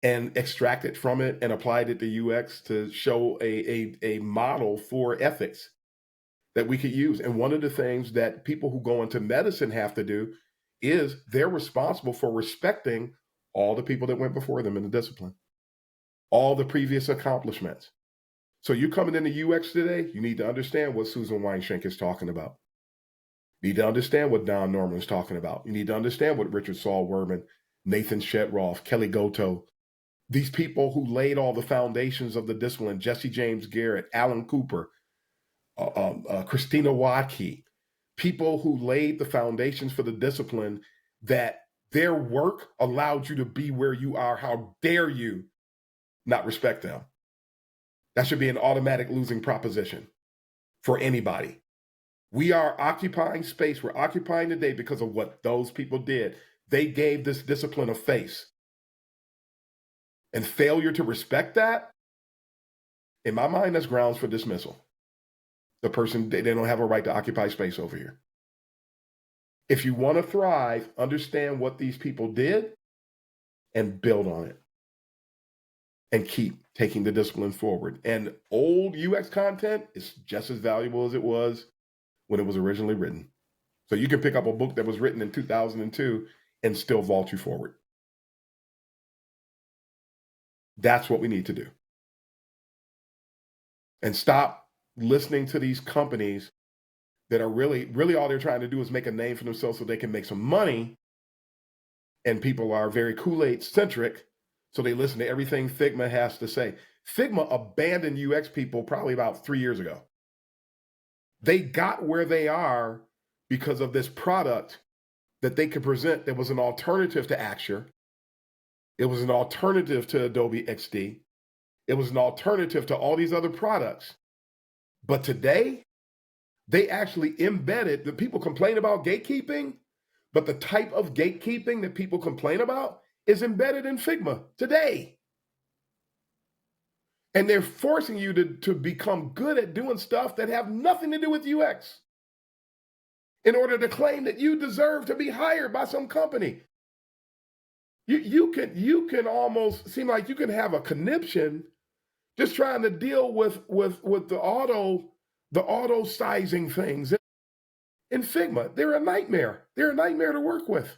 and extracted from it and applied it to UX to show a model for ethics that we could use. And one of the things that people who go into medicine have to do is they're responsible for respecting all the people that went before them in the discipline, all the previous accomplishments. So you coming into UX today, you need to understand what Susan Weinschenk is talking about. You need to understand what Don Norman is talking about. You need to understand what Richard Saul Werman, Nathan Shetroff, Kelly Goto, these people who laid all the foundations of the discipline, Jesse James Garrett, Alan Cooper, Christina Watke, people who laid the foundations for the discipline that Their work allowed you to be where you are. How dare you not respect them? That should be an automatic losing proposition for anybody. We are occupying space. We're occupying the day because of what those people did. They gave this discipline a face. And failure to respect that, in my mind, that's grounds for dismissal. The person, they don't have a right to occupy space over here. If you want to thrive, understand what these people did and build on it. And keep taking the discipline forward. And old UX content is just as valuable as it was when it was originally written. So you can pick up a book that was written in 2002 and still vault you forward. That's what we need to do. And stop listening to these companies that are really all they're trying to do is make a name for themselves so they can make some money. And people are very Kool-Aid centric. So they listen to everything Figma has to say. Figma abandoned UX people probably about 3 years ago. They got where they are because of this product that they could present that was an alternative to Axure. It was an alternative to Adobe XD. It was an alternative to all these other products. But today, they actually embedded, the people complain about gatekeeping, but the type of gatekeeping that people complain about is embedded in Figma today. And they're forcing you to become good at doing stuff that have nothing to do with UX in order to claim that you deserve to be hired by some company. You can almost seem like you can have a conniption just trying to deal with the auto sizing things in Figma. They're a nightmare. They're a nightmare to work with.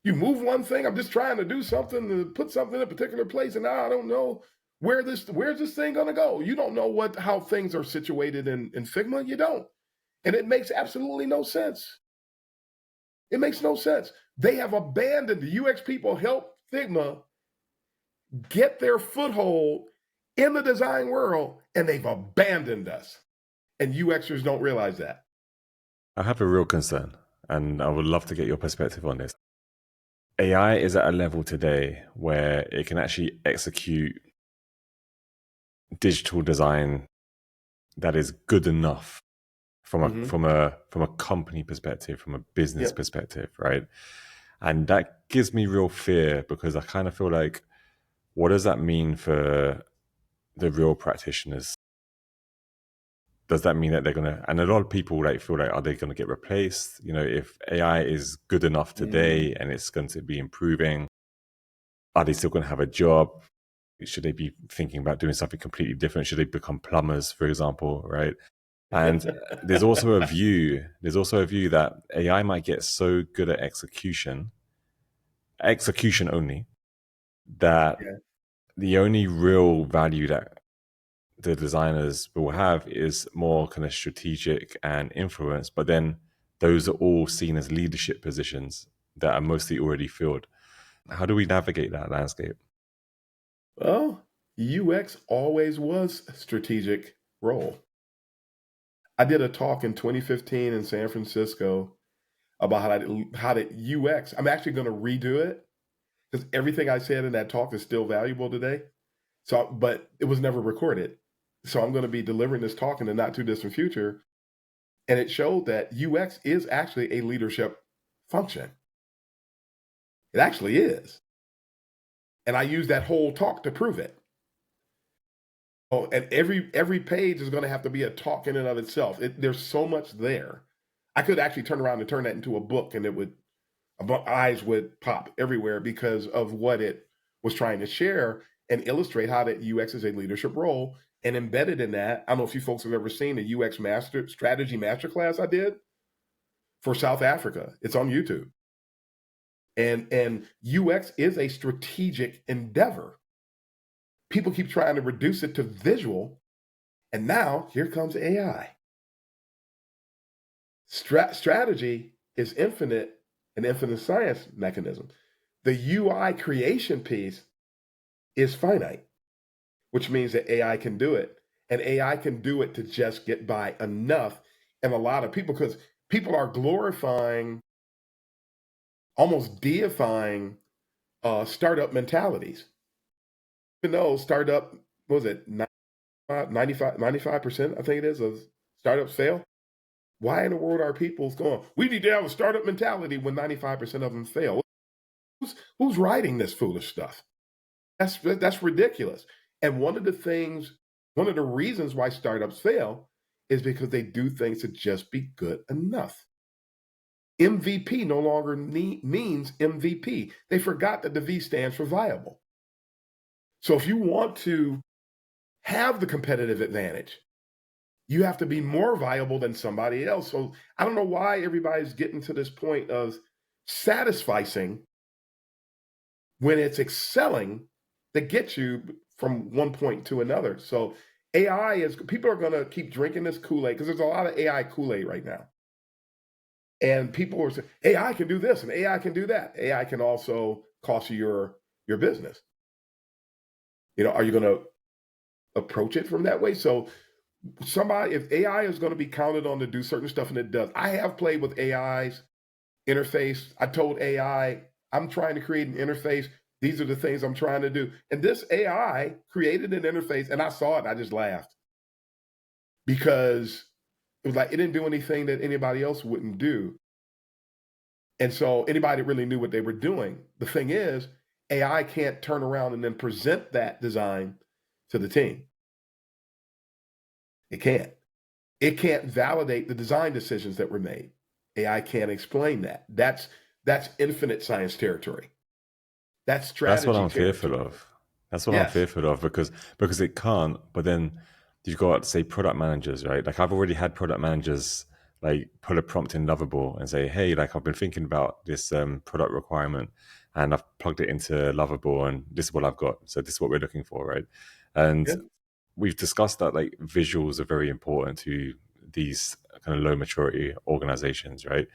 You move one thing, I'm just trying to do something, to put something in a particular place, and now I don't know where's this thing gonna go. You don't know how things are situated in Figma. You don't. And it makes absolutely no sense. It makes no sense. They have abandoned, the UX people help Figma get their foothold in the design world, and they've abandoned us. And UXers don't realize that. I have a real concern, and I would love to get your perspective on this. AI is at a level today where it can actually execute digital design that is good enough from a company perspective, from a business perspective, right? And that gives me real fear because I kind of feel like, what does that mean for the real practitioners? Does that mean that they're gonna? And a lot of people feel like, are they gonna get replaced? If AI is good enough today and it's going to be improving, are they still gonna have a job? Should they be thinking about doing something completely different? Should they become plumbers, for example, right? And there's also a view that AI might get so good at execution only, that the only real value that the designers will have is more kind of strategic and influence. But then those are all seen as leadership positions that are mostly already filled. How do we navigate that landscape? Well, UX always was a strategic role. I did a talk in 2015 in San Francisco about how that UX, I'm actually going to redo it because everything I said in that talk is still valuable today. But it was never recorded. So I'm going to be delivering this talk in the not too distant future. And it showed that UX is actually a leadership function. It actually is. And I use that whole talk to prove it. Oh, and every page is going to have to be a talk in and of itself. There's so much there. I could actually turn around and turn that into a book, and eyes would pop everywhere because of what it was trying to share and illustrate how that UX is a leadership role. And embedded in that, I don't know if you folks have ever seen a UX strategy masterclass I did for South Africa. It's on YouTube. And UX is a strategic endeavor. People keep trying to reduce it to visual, and now here comes AI. Strategy is an infinite science mechanism. The UI creation piece is finite, which means that AI can do it. And AI can do it to just get by enough. And a lot of people, because people are glorifying almost deifying startup mentalities. Even though startup, what was it, 95%, I think it is, of startups fail. Why in the world are people going, we need to have a startup mentality when 95% of them fail? Who's writing this foolish stuff? That's ridiculous. And one of the reasons why startups fail is because they do things to just be good enough. MVP no longer means MVP. They forgot that the V stands for viable. So if you want to have the competitive advantage, you have to be more viable than somebody else. So I don't know why everybody's getting to this point of satisficing when it's excelling that gets you from one point to another. So AI is, people are going to keep drinking this Kool-Aid because there's a lot of AI Kool-Aid right now. And people are saying, AI can do this and AI can do that. AI can also cost you your business. Are you going to approach it from that way? So if AI is going to be counted on to do certain stuff, and it does. I have played with AI's interface. I told AI, I'm trying to create an interface. These are the things I'm trying to do. And this AI created an interface, and I saw it, and I just laughed. Because it was like, it didn't do anything that anybody else wouldn't do. And so anybody that really knew what they were doing. The thing is, AI can't turn around and then present that design to the team. It can't. It can't validate the design decisions that were made. AI can't explain that. That's infinite science territory. That's That's what strategy I'm fearful territory. of. That's what I'm Yes. fearful of because it can't. But then you've got, say, product managers, right? Like I've already had product managers like put a prompt in Lovable and say, hey, like I've been thinking about this product requirement and I've plugged it into Lovable and this is what I've got. So this is what we're looking for, right? And Yeah. we've discussed that like visuals are very important to these kind of low maturity organizations, right?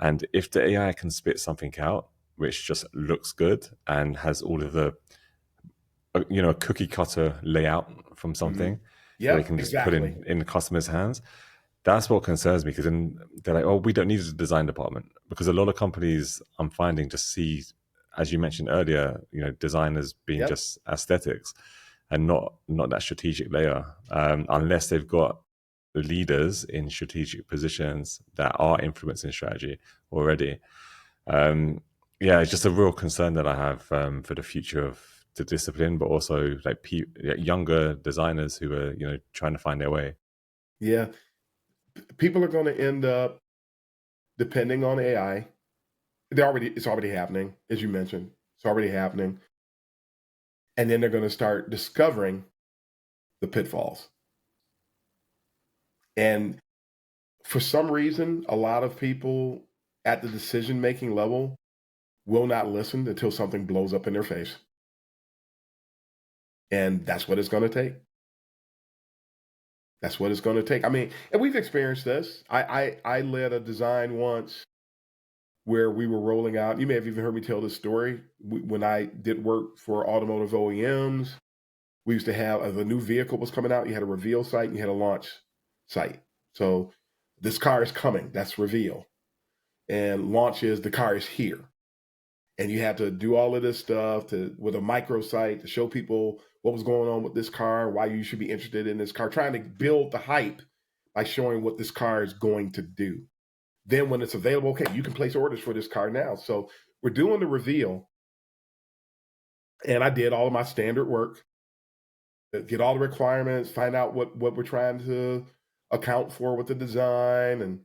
And if the AI can spit something out which just looks good and has all of the a cookie cutter layout from Mm-hmm. something that they Yep, can just put exactly. in the customer's hands, that's what concerns me, because then they're like, oh, we don't need a design department, because a lot of companies I'm finding just see, as you mentioned earlier, design as being Yep. just aesthetics and not that strategic layer, unless they've got leaders in strategic positions that are influencing strategy already. Yeah, it's just a real concern that I have for the future of the discipline, but also like younger designers who are trying to find their way. Yeah. People are going to end up depending on AI. It's already happening, as you mentioned. It's already happening. And then they're going to start discovering the pitfalls. And for some reason, a lot of people at the decision-making level will not listen until something blows up in their face. And that's what it's going to take. That's what it's going to take. I mean, and we've experienced this. I led a design once where we were rolling out. You may have even heard me tell this story. When I did work for automotive OEMs, we used to have, as a new vehicle was coming out, you had a reveal site and you had a launch site. So this car is coming. That's reveal. And launch is the car is here. And you had to do all of this stuff with a microsite to show people what was going on with this car, why you should be interested in this car, trying to build the hype by showing what this car is going to do. Then when it's available, okay, you can place orders for this car now. So we're doing the reveal. And I did all of my standard work, get all the requirements, find out what we're trying to account for with the design. And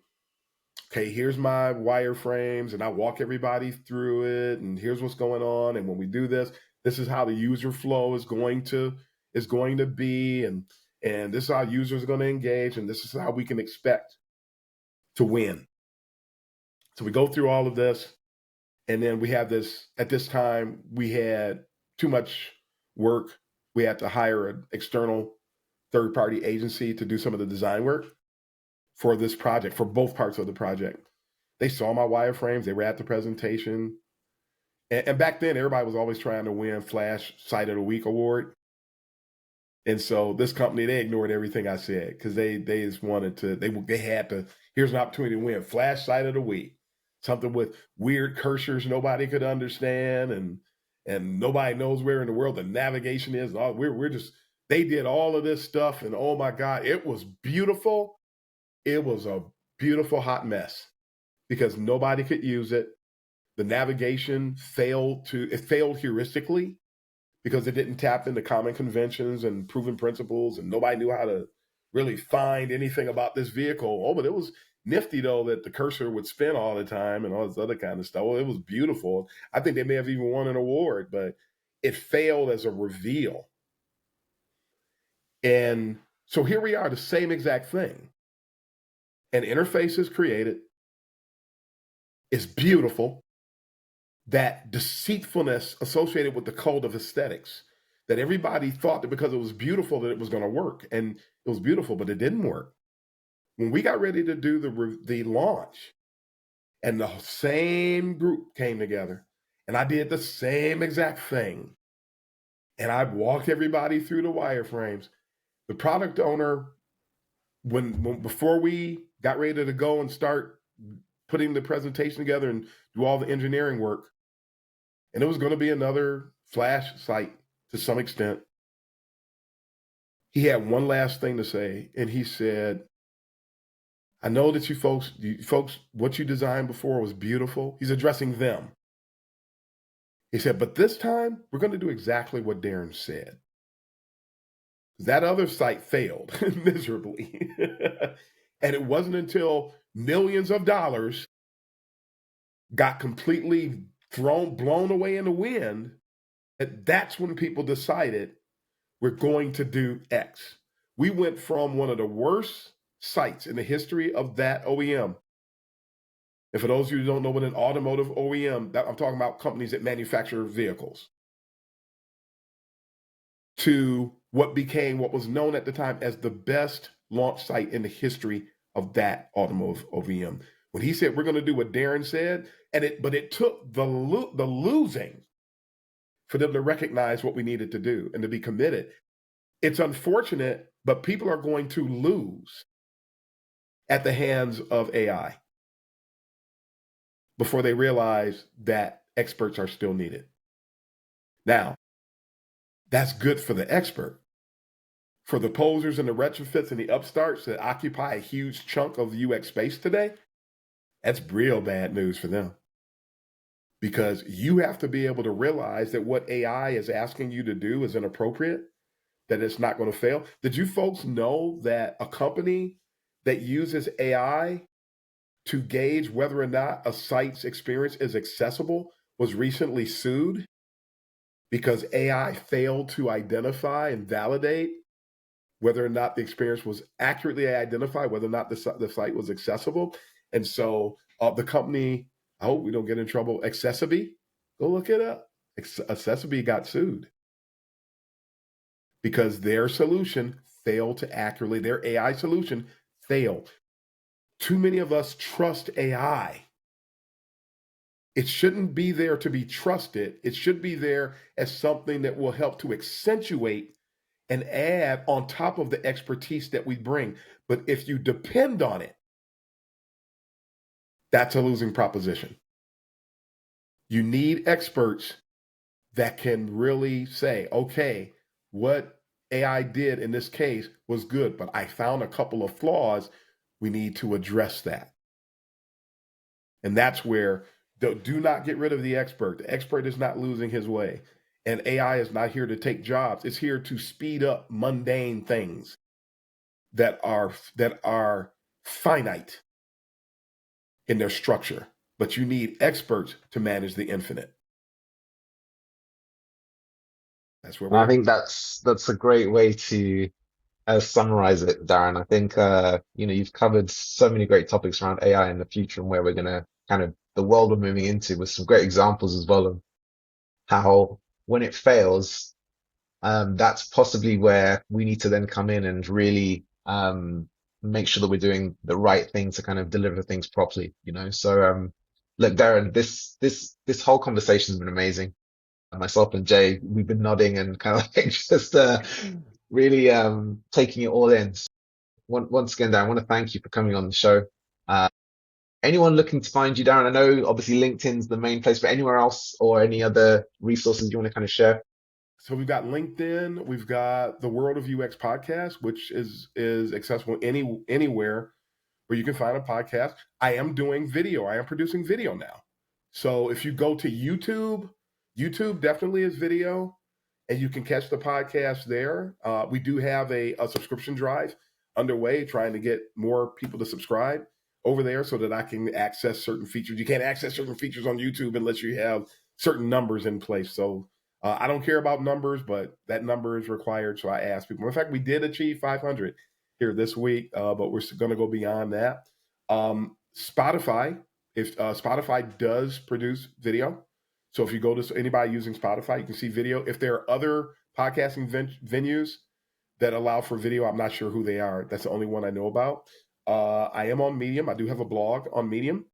okay, here's my wireframes, and I walk everybody through it, and here's what's going on. And when we do this, this is how the user flow is going to be, and this is how users are going to engage, and this is how we can expect to win. So we go through all of this, and then we have this. At this time, we had too much work. We had to hire an external third-party agency to do some of the design work for this project, for both parts of the project. They saw my wireframes. They were at the presentation. And back then, everybody was always trying to win Flash Site of the Week award. And so this company, they ignored everything I said because they just wanted to, they had to, here's an opportunity to win Flash Site of the Week. something with weird cursors nobody could understand, and nobody knows where in the world the navigation is. We're just, they did all of this stuff, and oh my God, it was beautiful. It was a beautiful hot mess because nobody could use it. The navigation failed heuristically because it didn't tap into common conventions and proven principles, and nobody knew how to really find anything about this vehicle. Oh, but it was nifty though that the cursor would spin all the time and all this other kind of stuff. Well, it was beautiful. I think they may have even won an award, but it failed as a reveal. And so here we are, the same exact thing. An interface is created. It's beautiful. That deceitfulness associated with the code of aesthetics, that everybody thought that because it was beautiful that it was going to work, and it was beautiful, but it didn't work. When we got ready to do the launch, and the same group came together, and I did the same exact thing, and I walked everybody through the wireframes. The product owner, when before we got ready to go and start putting the presentation together and do all the engineering work, and it was going to be another flash site to some extent, he had one last thing to say, and he said, I know that you folks, what you designed before was beautiful. He's addressing them. He said, but this time we're going to do exactly what Darren said. That other site failed miserably. And it wasn't until millions of dollars got completely blown away in the wind that's when people decided we're going to do X. We went from one of the worst sites in the history of that OEM. And for those of you who don't know what an automotive OEM, I'm talking about companies that manufacture vehicles, to what became what was known at the time as the best launch site in the history of that automotive OEM. When he said we're going to do what Darren said, but it took the losing for them to recognize what we needed to do and to be committed. It's unfortunate, but people are going to lose at the hands of AI before they realize that experts are still needed. Now, that's good for the expert. For the posers and the retrofits and the upstarts that occupy a huge chunk of UX space today, that's real bad news for them. Because you have to be able to realize that what AI is asking you to do is inappropriate, that it's not going to fail. Did you folks know that a company that uses AI to gauge whether or not a site's experience is accessible was recently sued because AI failed to identify and validate whether or not the experience was accurately identified, whether or not the site was accessible? And so the company, I hope we don't get in trouble, Accessiby, go look it up. Accessiby got sued because their solution failed to accurately, their AI solution failed. Too many of us trust AI. It shouldn't be there to be trusted. It should be there as something that will help to accentuate and add on top of the expertise that we bring. But if you depend on it, that's a losing proposition. You need experts that can really say, okay, what AI did in this case was good, but I found a couple of flaws. We need to address that. And that's where, do not get rid of the expert. The expert is not losing his way. And AI is not here to take jobs. It's here to speed up mundane things that are finite in their structure. But you need experts to manage the infinite. That's where And I we're. think that's a great way to summarize it, Darren. I think you've covered so many great topics around AI in the future and where we're gonna kind of the world we're moving into with some great examples as well of how when it fails, that's possibly where we need to then come in and really make sure that we're doing the right thing to kind of deliver things properly, you know. So look, Darren, this whole conversation has been amazing. Myself and Jay, we've been nodding and kind of like just really taking it all in. So once again, Darren, I want to thank you for coming on the show. anyone looking to find you, Darren, I know obviously LinkedIn's the main place, but anywhere else or any other resources you want to kind of share? So we've got LinkedIn, we've got the World of UX podcast, which is accessible anywhere where you can find a podcast. I am doing video. I am producing video now. So if you go to YouTube, YouTube definitely is video, and you can catch the podcast there. We do have a subscription drive underway, trying to get more people to subscribe over there so that I can access certain features. You can't access certain features on YouTube unless you have certain numbers in place. So I don't care about numbers, but that number is required. So I ask people. In fact, we did achieve 500 here this week, but we're going to go beyond that. Spotify, if Spotify does produce video, so if you go to anybody using Spotify, you can see video. If there are other podcasting venues that allow for video, I'm not sure who they are. That's the only one I know about. I am on Medium. I do have a blog on Medium,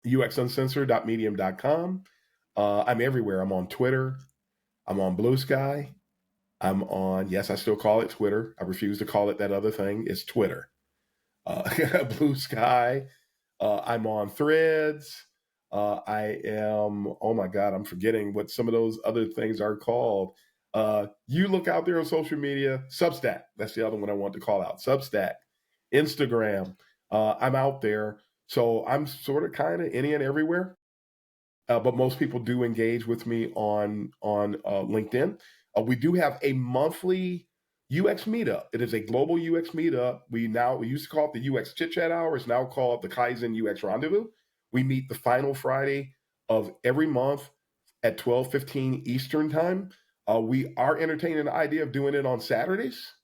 uxuncensored.medium.com. I'm everywhere. I'm on Twitter. I'm on Blue Sky. I'm on, yes, I still call it Twitter. I refuse to call it that other thing. It's Twitter. Blue Sky. I'm on Threads. I am, oh my God, I'm forgetting what some of those other things are called. You look out there on social media, Substack. That's the other one I want to call out. Substack, Instagram. I'm out there. So I'm sort of kind of any and everywhere. But most people do engage with me on LinkedIn. We do have a monthly UX meetup. It is a global UX meetup. We used to call it the UX Chit Chat Hour. It's now called the Kaizen UX Rendezvous. We meet the final Friday of every month at 12:15 Eastern time. We are entertaining the idea of doing it on Saturdays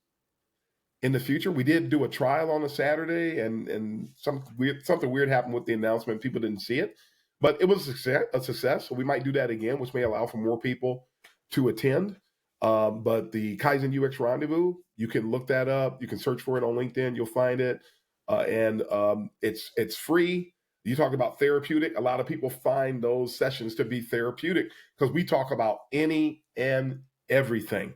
in the future. We did do a trial on a Saturday, and something weird happened with the announcement. People didn't see it, but it was a success. So we might do that again, which may allow for more people to attend. But the Kaizen UX Rendezvous, you can look that up. You can search for it on LinkedIn. You'll find it, and it's free. You talk about therapeutic. A lot of people find those sessions to be therapeutic because we talk about any and everything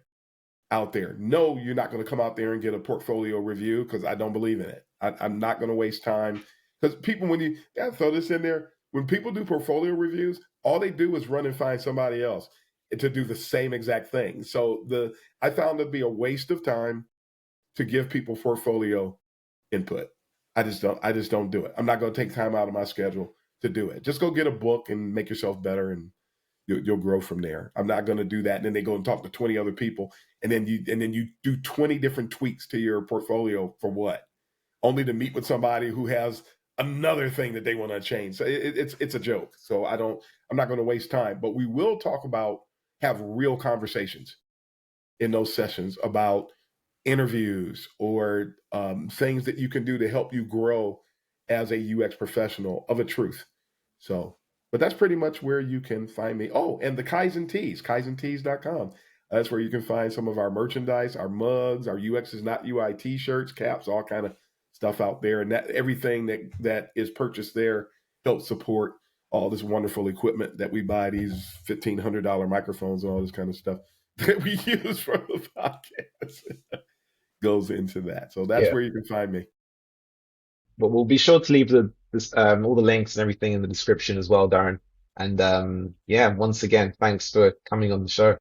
out there. No, you're not going to come out there and get a portfolio review because I don't believe in it. I'm not going to waste time because people, when you gotta throw this in there, when people do portfolio reviews, all they do is run and find somebody else to do the same exact thing. So I found it to be a waste of time to give people portfolio input. I just don't do it. I'm not going to take time out of my schedule to do it. Just go get a book and make yourself better, and you'll grow from there. I'm not going to do that. And then they go and talk to 20 other people, and then you do 20 different tweaks to your portfolio for what? Only to meet with somebody who has another thing that they want to change. So it's a joke. So I'm not going to waste time. But we will have real conversations in those sessions about interviews or things that you can do to help you grow as a UX professional of a truth. So, but that's pretty much where you can find me. Oh, and the Kaizen Tees, kaizentees.com. That's where you can find some of our merchandise, our mugs, our UX is not UI t-shirts, caps, all kind of stuff out there. And that everything that is purchased there helps support all this wonderful equipment that we buy, these $1,500 microphones and all this kind of stuff that we use for the podcast goes into that. So that's Yeah. where you can find me. But we'll be sure to leave all the links and everything in the description as well, Darren. And yeah, once again, thanks for coming on the show.